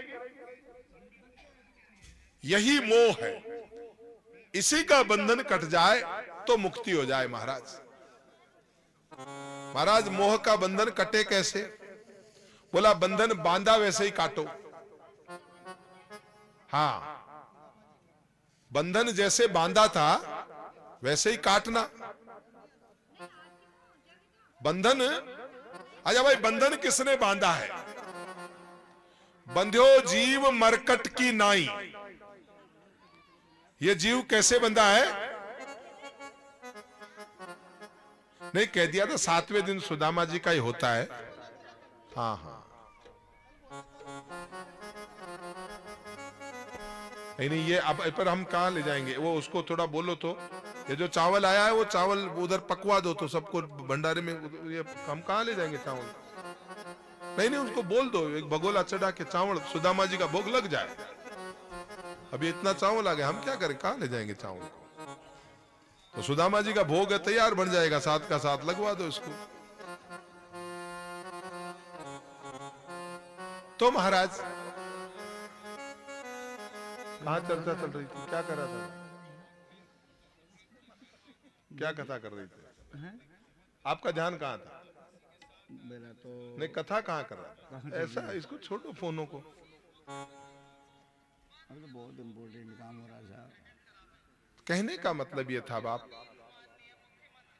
A: यही मोह है, इसी का बंधन कट जाए तो मुक्ति हो जाए। महाराज मोह का बंधन कटे कैसे? बोला बंधन बांधा वैसे ही काटो। हाँ, बंधन जैसे बांधा था वैसे ही काटना। बंधन, अच्छा भाई बंधन किसने बांधा है? बंध्यो जीव मरकट की नाई। ये जीव कैसे बंधा है? नहीं कह दिया था 7वें दिन सुदामा जी का ही होता है। हाँ हाँ, नहीं ये अब पर हम कहाँ ले जाएंगे? वो उसको थोड़ा बोलो तो, ये जो चावल आया है वो चावल उधर पकवा दो तो सबको भंडारे में। ये हम कहाँ ले जाएंगे चावल? नहीं उसको बोल दो, एक भगोला चढ़ा के चावल सुदामा जी का भोग लग जाए। अभी इतना चावल आ गया, हम क्या करें, कहाँ ले जाएंगे चावल को? तो सुदामा जी का भोग है, तैयार बन जाएगा, साथ का साथ लगवा दो इसको। तो महाराज कहाँ चर्चा चल रही थी? क्या कर रहा था? क्या कथा कर रही थी? आपका ध्यान कहाँ था?
B: मेरा तो
A: नहीं, कथा कहाँ कर रहा था? ऐसा इसको छोड़ो, फोनों को।
B: अभी तो बहुत इम्पोर्टेंट काम हो रहा था।
A: कहने का मतलब ये था बाप,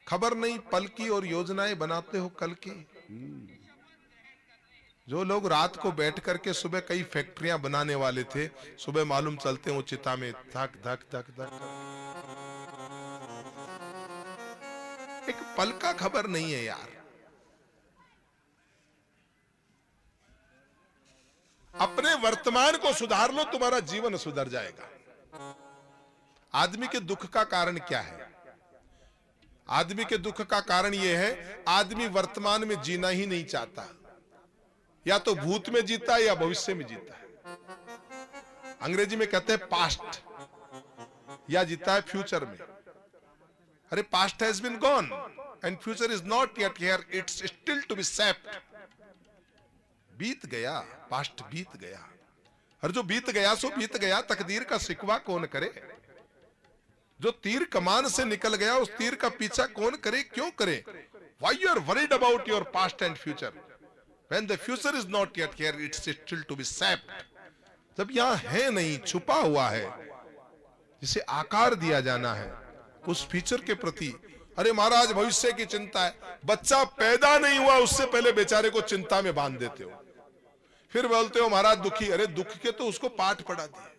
A: खबर नहीं पल की और योजनाएं बनाते हो कल की। जो लोग रात को बैठ करके सुबह कई फैक्ट्रियां बनाने वाले थे, सुबह मालूम चलते हो चिता में धक धक धक धक। एक पल का खबर नहीं है यार। अपने वर्तमान को सुधार लो, तुम्हारा जीवन सुधर जाएगा। आदमी के दुख का कारण क्या है? आदमी के दुख का कारण यह है, आदमी वर्तमान में जीना ही नहीं चाहता। या तो भूत में जीता है या भविष्य में जीता है। अंग्रेजी में कहते हैं पास्ट, या जीता है फ्यूचर में। अरे past has been gone and future is not yet here, it's still to be set. बीत गया, पास्ट बीत गया, और जो बीत गया सो बीत गया। तकदीर का शिकवा कौन करे? जो तीर कमान से निकल गया उस तीर का पीछा कौन करे, क्यों करे? Why you are worried about your past and future? When the future is not yet here, it's still to be sapped. जब यहाँ है नहीं, छुपा हुआ है, जिसे आकार दिया जाना है उस फ्यूचर के प्रति। अरे महाराज भविष्य की चिंता है, बच्चा पैदा नहीं हुआ उससे पहले बेचारे को चिंता में बांध देते हो। फिर बोलते हो महाराज दुखी। अरे दुख के तो उसको पाठ पढ़ा दिए।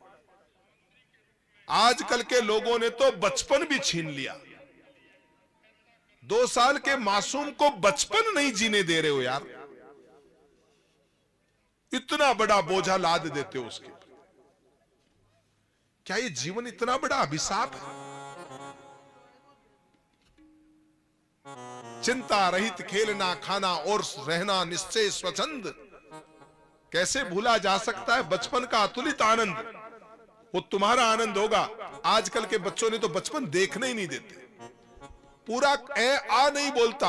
A: आजकल के लोगों ने तो बचपन भी छीन लिया। 2 साल के मासूम को बचपन नहीं जीने दे रहे हो यार। इतना बड़ा बोझा लाद देते हो उसके। क्या ये जीवन इतना बड़ा अभिशाप है? चिंता रहित खेलना खाना और रहना निश्चय स्वच्छंद। कैसे भूला जा सकता है बचपन का अतुलित आनंद? वो तुम्हारा आनंद होगा। आजकल के बच्चों ने तो बचपन देखने ही नहीं देते। पूरा आ नहीं बोलता।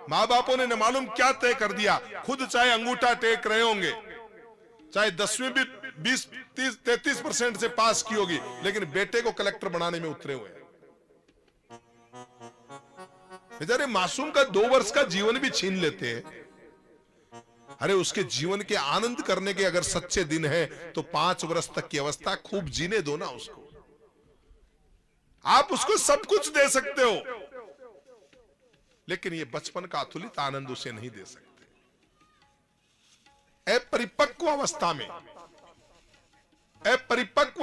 A: माँ बापों ने न मालूम क्या तय कर दिया। खुद चाहे अंगूठा टेक रहे होंगे, चाहे 10वीं भी 20-33% से पास की होगी, लेकिन बेटे को कलेक्टर बनाने में उतरे हुए हैं। बेचारे मासूम का 2 वर्ष का जीवन भी छीन लेते हैं। अरे उसके जीवन के आनंद करने के अगर सच्चे दिन है तो 5 वर्ष तक की अवस्था खूब जीने दो ना उसको। आप उसको सब कुछ दे सकते हो, लेकिन ये बचपन का अतुलित आनंद उसे नहीं दे सकते। अपरिपक्व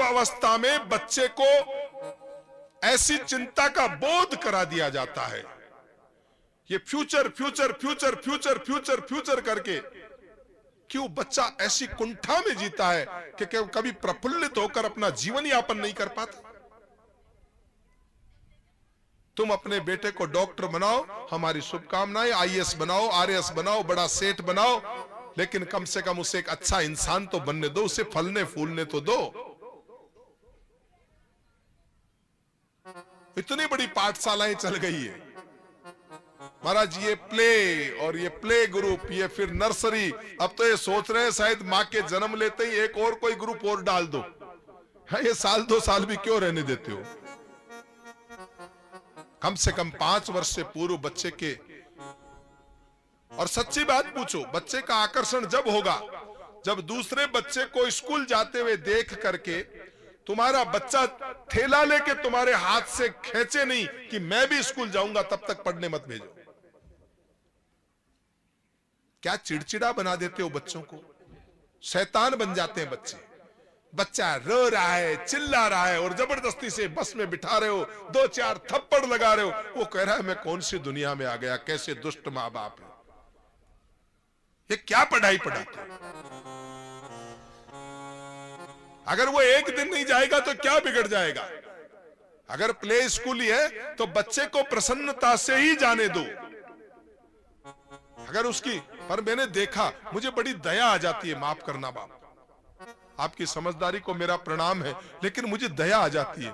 A: अवस्था में बच्चे को ऐसी चिंता का बोध करा दिया जाता है। ये future future future future future future करके क्यों बच्चा ऐसी कुंठा में जीता है कि कभी प्रफुल्लित होकर अपना जीवन यापन नहीं कर पाता। तुम अपने बेटे को डॉक्टर बनाओ, हमारी शुभकामनाएं। आईएएस बनाओ, आरएएस बनाओ, बड़ा सेठ बनाओ, लेकिन कम से कम उसे एक अच्छा इंसान तो बनने दो, उसे फलने फूलने तो दो। इतनी बड़ी पाठशालाएं चल गई है महाराज। ये प्ले और ये प्ले ग्रुप, ये फिर नर्सरी। अब तो ये सोच रहे हैं शायद मां के जन्म लेते ही एक और कोई ग्रुप और डाल दो। है ये 1-2 साल भी क्यों रहने देते हो? कम से कम 5 वर्ष से पूर्व बच्चे के। और सच्ची बात पूछो, बच्चे का आकर्षण जब होगा जब दूसरे बच्चे को स्कूल जाते हुए देख करके तुम्हारा बच्चा थैला लेके तुम्हारे हाथ से खींचे नहीं कि मैं भी स्कूल जाऊंगा, तब तक पढ़ने मत भेजो। क्या चिड़चिड़ा बना देते हो बच्चों को। शैतान बन जाते हैं बच्चे। बच्चा रो रहा है, चिल्ला रहा है, और जबरदस्ती से बस में बिठा रहे हो, 2-4 थप्पड़ लगा रहे हो। वो कह रहा है मैं कौन सी दुनिया में आ गया, कैसे दुष्ट माँ बाप है। ये क्या पढ़ाई पढ़ाते हैं? अगर वो एक दिन नहीं जाएगा तो क्या बिगड़ जाएगा? अगर प्ले स्कूल ही है तो बच्चे को प्रसन्नता से ही जाने दो। अगर उसकी, पर मैंने देखा, मुझे बड़ी दया आ जाती है, माफ करना बाप, आपकी समझदारी को मेरा प्रणाम है, लेकिन मुझे दया आ जाती है।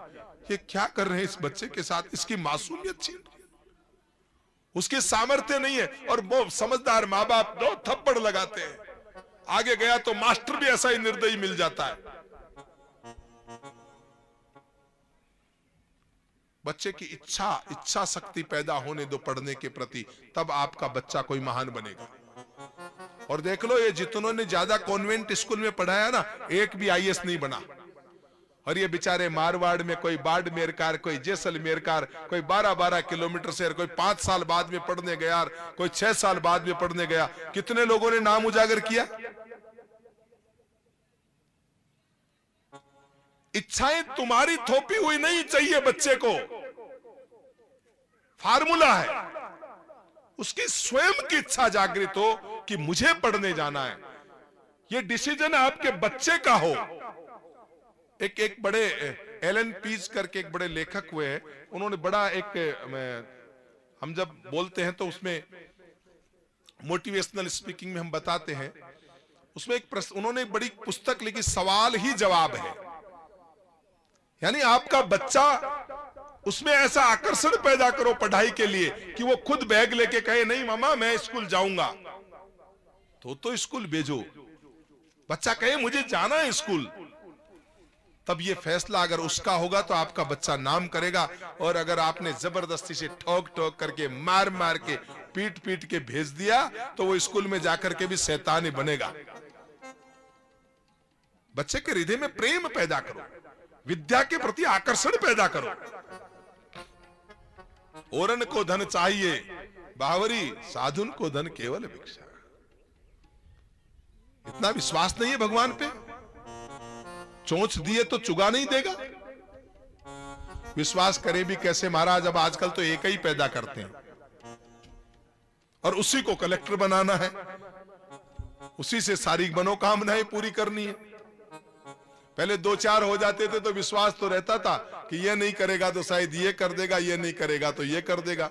A: ये क्या कर रहे हैं इस बच्चे के साथ? इसकी मासूमियत छीन, उसके सामर्थ्य नहीं है, और वो समझदार माँ बाप 2 थप्पड़ लगाते हैं। आगे गया तो मास्टर भी ऐसा ही निर्दयी मिल जाता है। बच्चे की इच्छा शक्ति पैदा होने दो पढ़ने के प्रति, तब आपका बच्चा कोई महान बनेगा। और देख लो, ये जितनों ने ज्यादा कॉन्वेंट स्कूल में पढ़ाया ना, एक भी आईएएस नहीं बना। और ये बेचारे मारवाड़ में कोई बाड़मेरकार, कोई जैसलमेरकार, कोई 12-12 किलोमीटर से, कोई 5 साल बाद में पढ़ने गया, कोई 6 साल बाद में पढ़ने गया। कितने लोगों ने नाम उजागर किया। इच्छाएं तुम्हारी थोपी हुई नहीं चाहिए बच्चे को। फार्मूला है, उसकी स्वयं की इच्छा जागृत हो कि मुझे पढ़ने जाना है। यह डिसीजन आपके बच्चे का हो। एक बड़े एलन पीज करके एक बड़े लेखक हुए हैं, उन्होंने बड़ा हम जब बोलते हैं तो उसमें मोटिवेशनल स्पीकिंग में हम बताते हैं, उसमें उन्होंने एक बड़ी पुस्तक लिखी, सवाल ही जवाब है। यानी आपका बच्चा, उसमें ऐसा आकर्षण पैदा करो पढ़ाई के लिए कि वो खुद बैग लेके कहे नहीं मामा मैं स्कूल जाऊंगा, तो स्कूल भेजो। बच्चा कहे मुझे जाना है स्कूल, तब ये फैसला अगर उसका होगा तो आपका बच्चा नाम करेगा। और अगर आपने जबरदस्ती से ठोक ठोक करके, मार मार के, पीट पीट के भेज दिया, तो वो स्कूल में जाकर के भी शैतान ही बनेगा। बच्चे के हृदय में प्रेम पैदा करो, विद्या के प्रति आकर्षण पैदा करो। औरन को धन चाहिए बावरी, साधुन को धन केवल भिक्षा। इतना विश्वास नहीं है भगवान पे? चोंच दिए तो चुगा नहीं देगा? विश्वास करे भी कैसे महाराज? अब आजकल तो एक ही पैदा करते हैं और उसी को कलेक्टर बनाना है, उसी से सारी मनोकामनाएं पूरी करनी है। पहले 2-4 हो जाते थे तो विश्वास तो रहता था कि ये नहीं करेगा तो शायद ये कर देगा, ये नहीं करेगा तो ये कर देगा।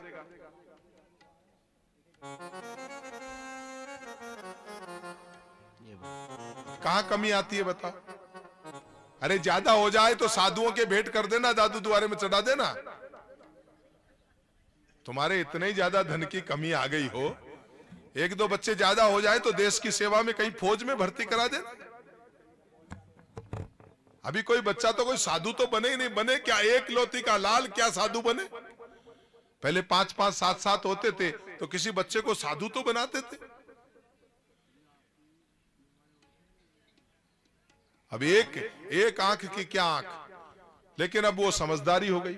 A: कहां कमी आती है बताओ? अरे ज्यादा हो जाए तो साधुओं के भेंट कर देना, दादू द्वारे में चढ़ा देना। तुम्हारे इतने ही ज्यादा धन की कमी आ गई हो, 1-2 बच्चे ज्यादा हो जाए तो देश की सेवा में कहीं फौज में भर्ती करा देना। अभी कोई बच्चा तो कोई साधु तो बने ही नहीं। बने क्या? एक लौती का लाल क्या साधु बने? पहले 5-5, 7-7 होते थे तो किसी बच्चे को साधु तो बनाते थे। अब एक आंख की क्या आंख, लेकिन अब वो समझदारी हो गई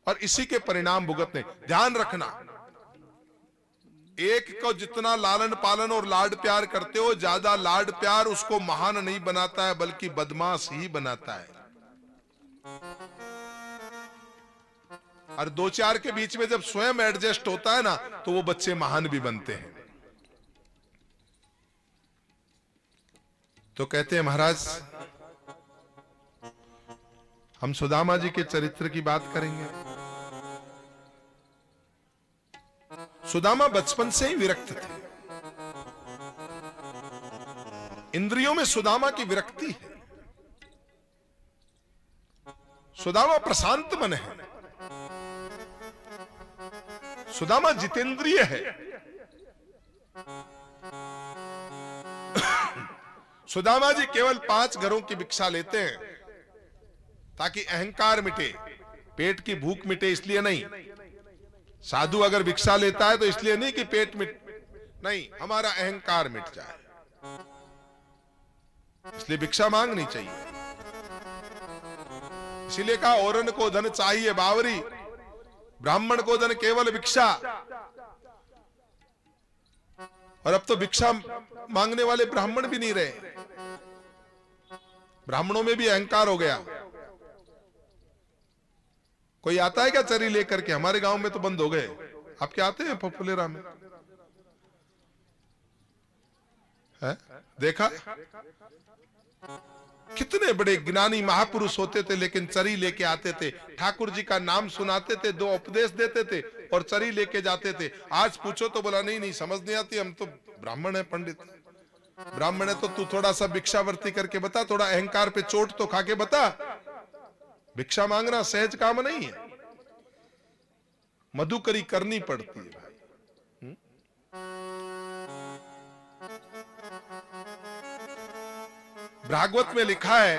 A: और इसी के परिणाम भुगतने। ध्यान रखना, एक को जितना लालन पालन और लाड प्यार करते हो, ज्यादा लाड प्यार उसको महान नहीं बनाता है बल्कि बदमाश ही बनाता है। और 2-4 के बीच में जब स्वयं एडजस्ट होता है ना तो वो बच्चे महान भी बनते हैं। तो कहते हैं महाराज, हम सुदामा जी के चरित्र की बात करेंगे। सुदामा बचपन से ही विरक्त थे। इंद्रियों में सुदामा की विरक्ति है। सुदामा प्रशांत मन है। सुदामा जितेंद्रिय है। सुदामा जी केवल 5 घरों की भिक्षा लेते हैं ताकि अहंकार मिटे, पेट की भूख मिटे, इसलिए नहीं। साधु अगर भिक्षा लेता है तो इसलिए नहीं कि पेट नहीं, हमारा अहंकार मिट जाए, इसलिए भिक्षा मांगनी चाहिए। इसीलिए कहा औरन को धन चाहिए बावरी, ब्राह्मण को धन केवल भिक्षा। और अब तो भिक्षा मांगने वाले ब्राह्मण भी नहीं रहे, ब्राह्मणों में भी अहंकार हो गया। कोई आता है क्या चरी लेकर के? हमारे गांव में तो बंद हो गए। आप क्या आते हैं फुलेरा में? है? देखा कितने बड़े ज्ञानी महापुरुष होते थे, लेकिन चरी लेके आते थे, ठाकुर जी का नाम सुनाते थे, 2 उपदेश देते थे और चरी लेके जाते थे। आज पूछो तो बोला नहीं समझ नहीं आती, हम तो ब्राह्मण है, पंडित ब्राह्मण है, तो तू थोड़ा सा भिक्षावर्ती करके बता, थोड़ा अहंकार पे चोट तो खा के बता। भिक्षा मांगना सहज काम नहीं है, मधुकरी करनी पड़ती है भाई। भागवत में लिखा है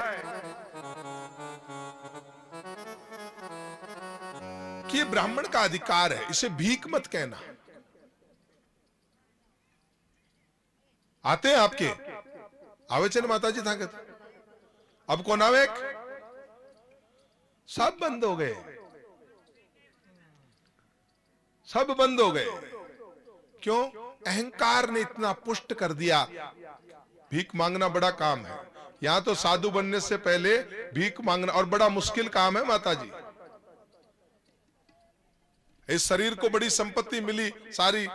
A: कि ये ब्राह्मण का अधिकार है, इसे भीख मत कहना। आते हैं आपके आवेचन माता जी था, अब कौन आवे? सब बंद हो गए, सब बंद हो गए। क्यों? अहंकार ने इतना पुष्ट कर दिया। भीख मांगना बड़ा काम है। यहां तो साधु बनने से पहले भीख मांगना और बड़ा मुश्किल काम है माता जी। इस शरीर को बड़ी संपत्ति मिली, सारी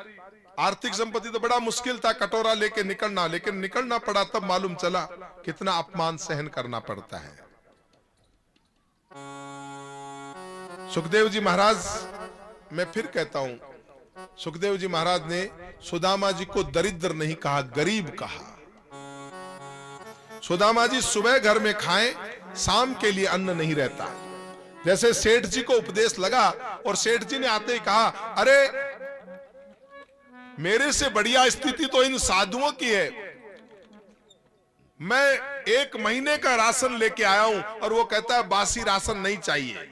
A: आर्थिक संपत्ति, तो बड़ा मुश्किल था कटोरा लेके निकलना, लेकिन निकलना पड़ा तब मालूम चला कितना अपमान सहन करना पड़ता है। सुखदेव जी महाराज, मैं फिर कहता हूं, सुखदेव जी महाराज ने सुदामा जी को दरिद्र नहीं कहा, गरीब कहा। सुदामा जी सुबह घर में खाएं, शाम के लिए अन्न नहीं रहता। जैसे सेठ जी को उपदेश लगा और सेठ जी ने आते ही कहा, अरे मेरे से बढ़िया स्थिति तो इन साधुओं की है, मैं 1 महीने का राशन लेके आया हूं और वो कहता है बासी राशन नहीं चाहिए,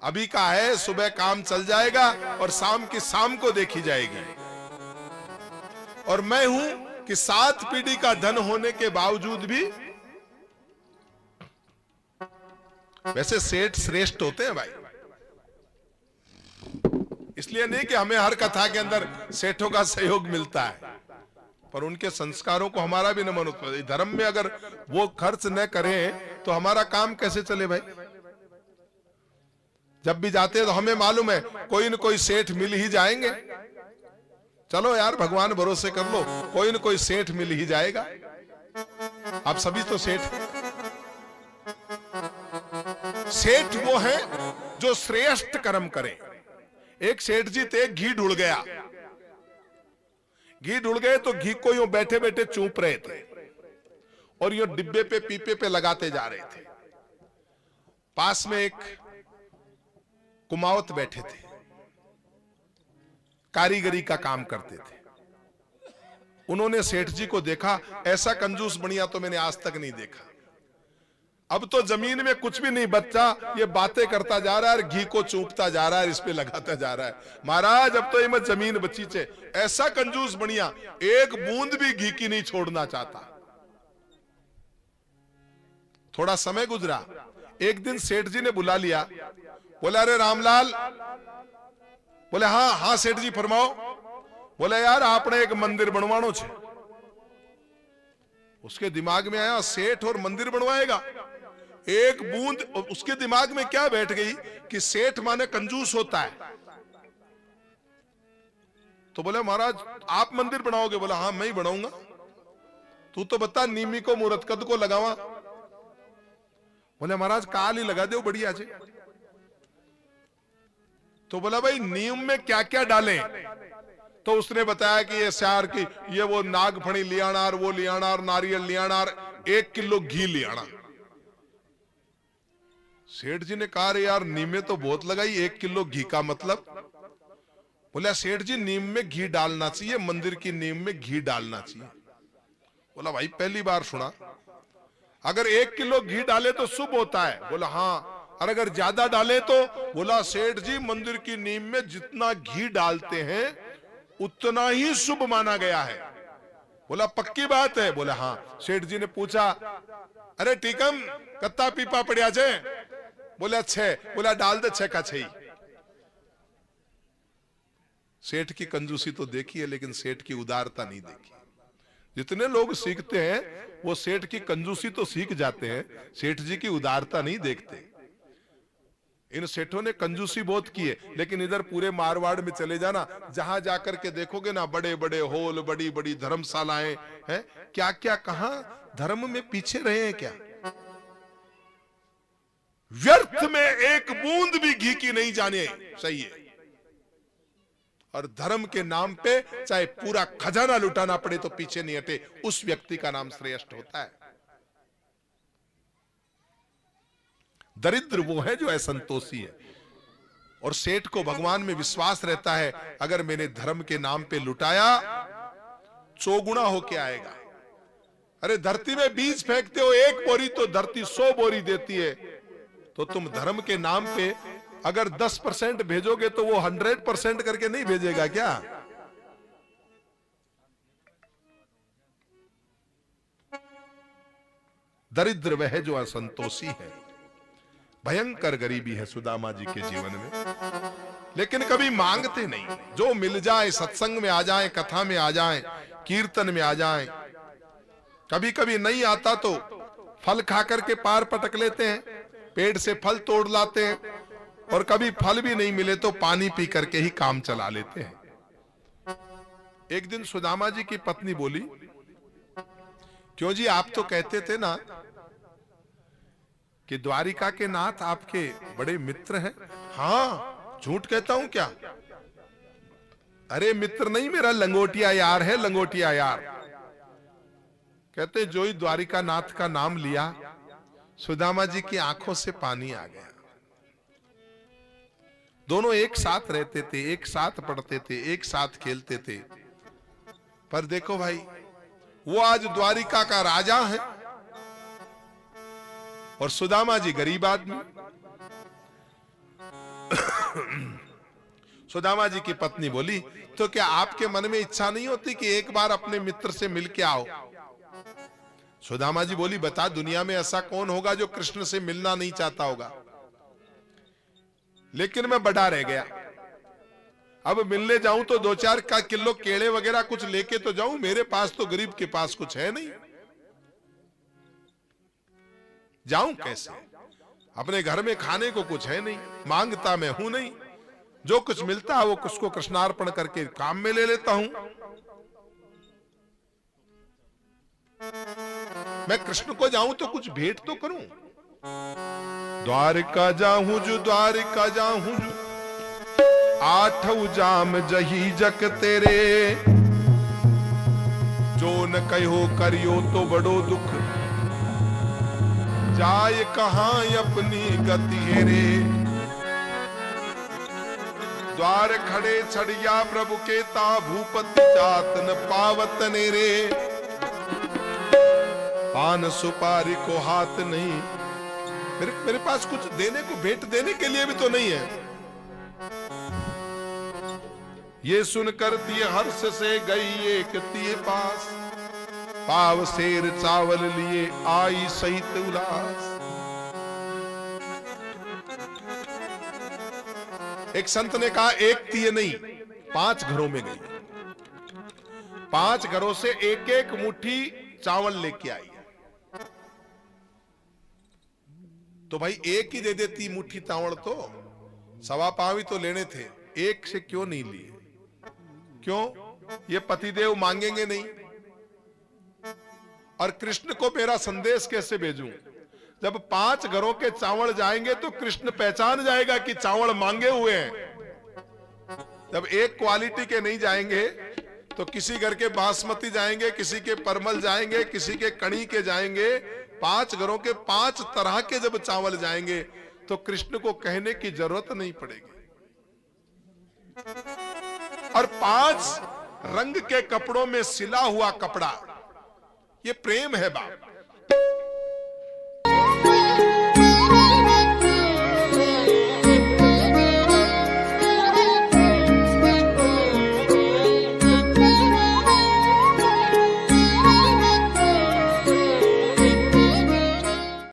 A: अभी का है, सुबह काम चल जाएगा और शाम की शाम को देखी जाएगी। और मैं हूं कि 7 पीढ़ी का धन होने के बावजूद भी, वैसे सेठ श्रेष्ठ होते हैं भाई, इसलिए नहीं कि हमें हर कथा के अंदर सेठों का सहयोग मिलता है, पर उनके संस्कारों को हमारा भी नमन होता है। धर्म में अगर वो खर्च न करें तो हमारा काम कैसे चले भाई? जब भी जाते हैं तो हमें मालूम है कोई न कोई सेठ मिल ही जाएंगे। चलो यार, भगवान भरोसे कर लो, कोई न कोई सेठ मिल ही जाएगा। आप सभी तो सेठ। सेठ वो है जो श्रेष्ठ कर्म करे। एक सेठ जी थे, घी ढुल गया। घी ढुल गए तो घी को यूं बैठे बैठे चूप रहे थे और यूं डिब्बे पे पीपे पे लगाते जा रहे थे। पास में एक कुमावत बैठे थे, कारीगरी का काम करते थे। उन्होंने सेठ जी को देखा, ऐसा कंजूस बनिया तो मैंने आज तक नहीं देखा। अब तो जमीन में कुछ भी नहीं बच्चा, ये बातें करता जा रहा है, घी को चूपता जा रहा है, इस पे लगाता जा रहा है। महाराज अब तो ये मत जमीन बची छे, ऐसा कंजूस बनिया एक बूंद भी घी की नहीं छोड़ना चाहता। थोड़ा समय गुजरा, एक दिन सेठ जी ने बुला लिया। बोला, अरे रामलाल। बोले, हाँ हाँ सेठ जी फरमाओ। बोले, यार आपने एक मंदिर बनवानो छे। उसके दिमाग में आया, सेठ और मंदिर बनवाएगा। एक बूंद उसके दिमाग में क्या बैठ गई कि सेठ माने कंजूस होता है। तो बोले, महाराज आप मंदिर बनाओगे? बोला, हाँ मैं ही बनाऊंगा। तू तो बता, नीमी को मुहूर्त कद को लगावा? बोले, महाराज काल ही लगा दो, बढ़िया छे। तो बोला, भाई नीम में क्या क्या डालें? तो उसने बताया कि ये स्यार की, ये वो नागफणी लियाना, वो लियाना, नारियल लियाना, 1 किलो घी लियाना। सेठ जी ने कहा, यार नीम में तो बहुत लगाई, 1 किलो घी का मतलब? बोला, सेठ जी नीम में घी डालना चाहिए, मंदिर की नीम में घी डालना चाहिए। बोला, भाई पहली बार सुना। अगर 1 किलो घी डाले तो शुभ होता है? बोला, हाँ। और अगर ज्यादा डाले तो? बोला, सेठ जी मंदिर की नीम में जितना घी डालते हैं उतना ही शुभ माना गया है। बोला, पक्की बात है? बोला, हाँ। सेठ जी ने पूछा, अरे टीकम कत्ता पीपा पड़िया छे? बोला, 6। बोला, डाल दे 6 का 6 ही। सेठ की कंजूसी तो देखी है, लेकिन सेठ की उदारता नहीं देखी। जितने लोग सीखते हैं वो सेठ की कंजूसी तो सीख जाते हैं, सेठ जी की उदारता नहीं देखते। इन सेठों ने कंजूसी बहुत की है, लेकिन इधर पूरे मारवाड़ में चले जाना, जहां जाकर के देखोगे ना, बड़े बड़े हॉल, बड़ी बड़ी धर्मशालाएं हैं, क्या क्या, कहां धर्म में पीछे रहे हैं क्या? व्यर्थ में एक बूंद भी घी की नहीं जाने सही है। और धर्म के नाम पे चाहे पूरा खजाना लुटाना पड़े तो पीछे नहीं हटे, उस व्यक्ति का नाम श्रेष्ठ होता है। दरिद्र वो है जो असंतोषी है। और सेठ को भगवान में विश्वास रहता है, अगर मैंने धर्म के नाम पे लुटाया, चौगुना होके आएगा। अरे धरती में बीज फेंकते हो 1 बोरी तो धरती 100 बोरी देती है। तो तुम धर्म के नाम पे अगर 10% भेजोगे तो वो 100% करके नहीं भेजेगा क्या? दरिद्र वह जो असंतोषी है। भयंकर गरीबी है सुदामा जी के जीवन में, लेकिन कभी मांगते नहीं। जो मिल जाए, सत्संग में आ जाए, कथा में आ जाए, कीर्तन में आ जाए। कभी कभी नहीं आता तो फल खा करके पार पटक लेते हैं, पेड़ से फल तोड़ लाते हैं। और कभी फल भी नहीं मिले तो पानी पी करके ही काम चला लेते हैं। एक दिन सुदामा जी की पत्नी बोली, क्यों जी आप तो कहते थे ना कि द्वारिका के नाथ आपके बड़े मित्र हैं। हाँ, झूठ कहता हूं क्या? अरे मित्र नहीं, मेरा लंगोटिया यार है, लंगोटिया यार। कहते जो ही द्वारिका नाथ का नाम लिया, सुदामा जी की आंखों से पानी आ गया। दोनों एक साथ रहते थे, एक साथ पढ़ते थे, एक साथ खेलते थे। पर देखो भाई, वो आज द्वारिका का राजा है और सुदामा जी गरीब आदमी। सुदामा जी की पत्नी बोली, तो क्या आपके मन में इच्छा नहीं होती कि एक बार अपने मित्र से मिल के आओ? सुदामा जी बोली, बता दुनिया में ऐसा कौन होगा जो कृष्ण से मिलना नहीं चाहता होगा? लेकिन मैं बड़ा रह गया। अब मिलने जाऊं तो 2-4 का किलो केले वगैरह कुछ लेके तो जाऊं, मेरे पास तो गरीब के पास कुछ है नहीं, जाऊं कैसे? अपने घर में खाने को कुछ है नहीं, मांगता मैं हूं नहीं, जो कुछ मिलता है वो उसको कृष्णार्पण करके काम में ले लेता हूं। मैं कृष्ण को जाऊं तो कुछ भेंट तो करूं। द्वारिका जाऊं जो, द्वारिका जाऊं जो, आठऊ जाम जही जक तेरे, जो न कहो करियो तो बड़ो दुख, जाय कहां अपनी गति हेरे। द्वार खड़े छड़िया प्रभु के ता, भूपति जात न पावत नेरे, पान सुपारी को हाथ नहीं, मेरे पास कुछ देने को, भेंट देने के लिए भी तो नहीं है। ये सुनकर तिय हर्ष से गई एक तिय पास, पाव शेर चावल लिए आई सहित उलास। एक संत ने कहा एक तिय नहीं 5 घरों में गई, 5 घरों से एक एक मुट्ठी चावल लेके आई। तो भाई एक ही दे देती मुट्ठी चावल, तो 1.25 पाव ही तो लेने थे, एक से क्यों नहीं लिए? क्यों? ये पतिदेव मांगेंगे नहीं। और कृष्ण को मेरा संदेश कैसे भेजूं? जब 5 घरों के चावल जाएंगे तो कृष्ण पहचान जाएगा कि चावल मांगे हुए हैं। जब एक क्वालिटी के नहीं जाएंगे तो किसी घर के बासमती जाएंगे, किसी के परमल जाएंगे, किसी के कणी के जाएंगे। 5 घरों के 5 तरह के जब चावल जाएंगे तो कृष्ण को कहने की जरूरत नहीं पड़ेगी। और 5 रंग के कपड़ों में सिला हुआ कपड़ा, ये प्रेम है बाप।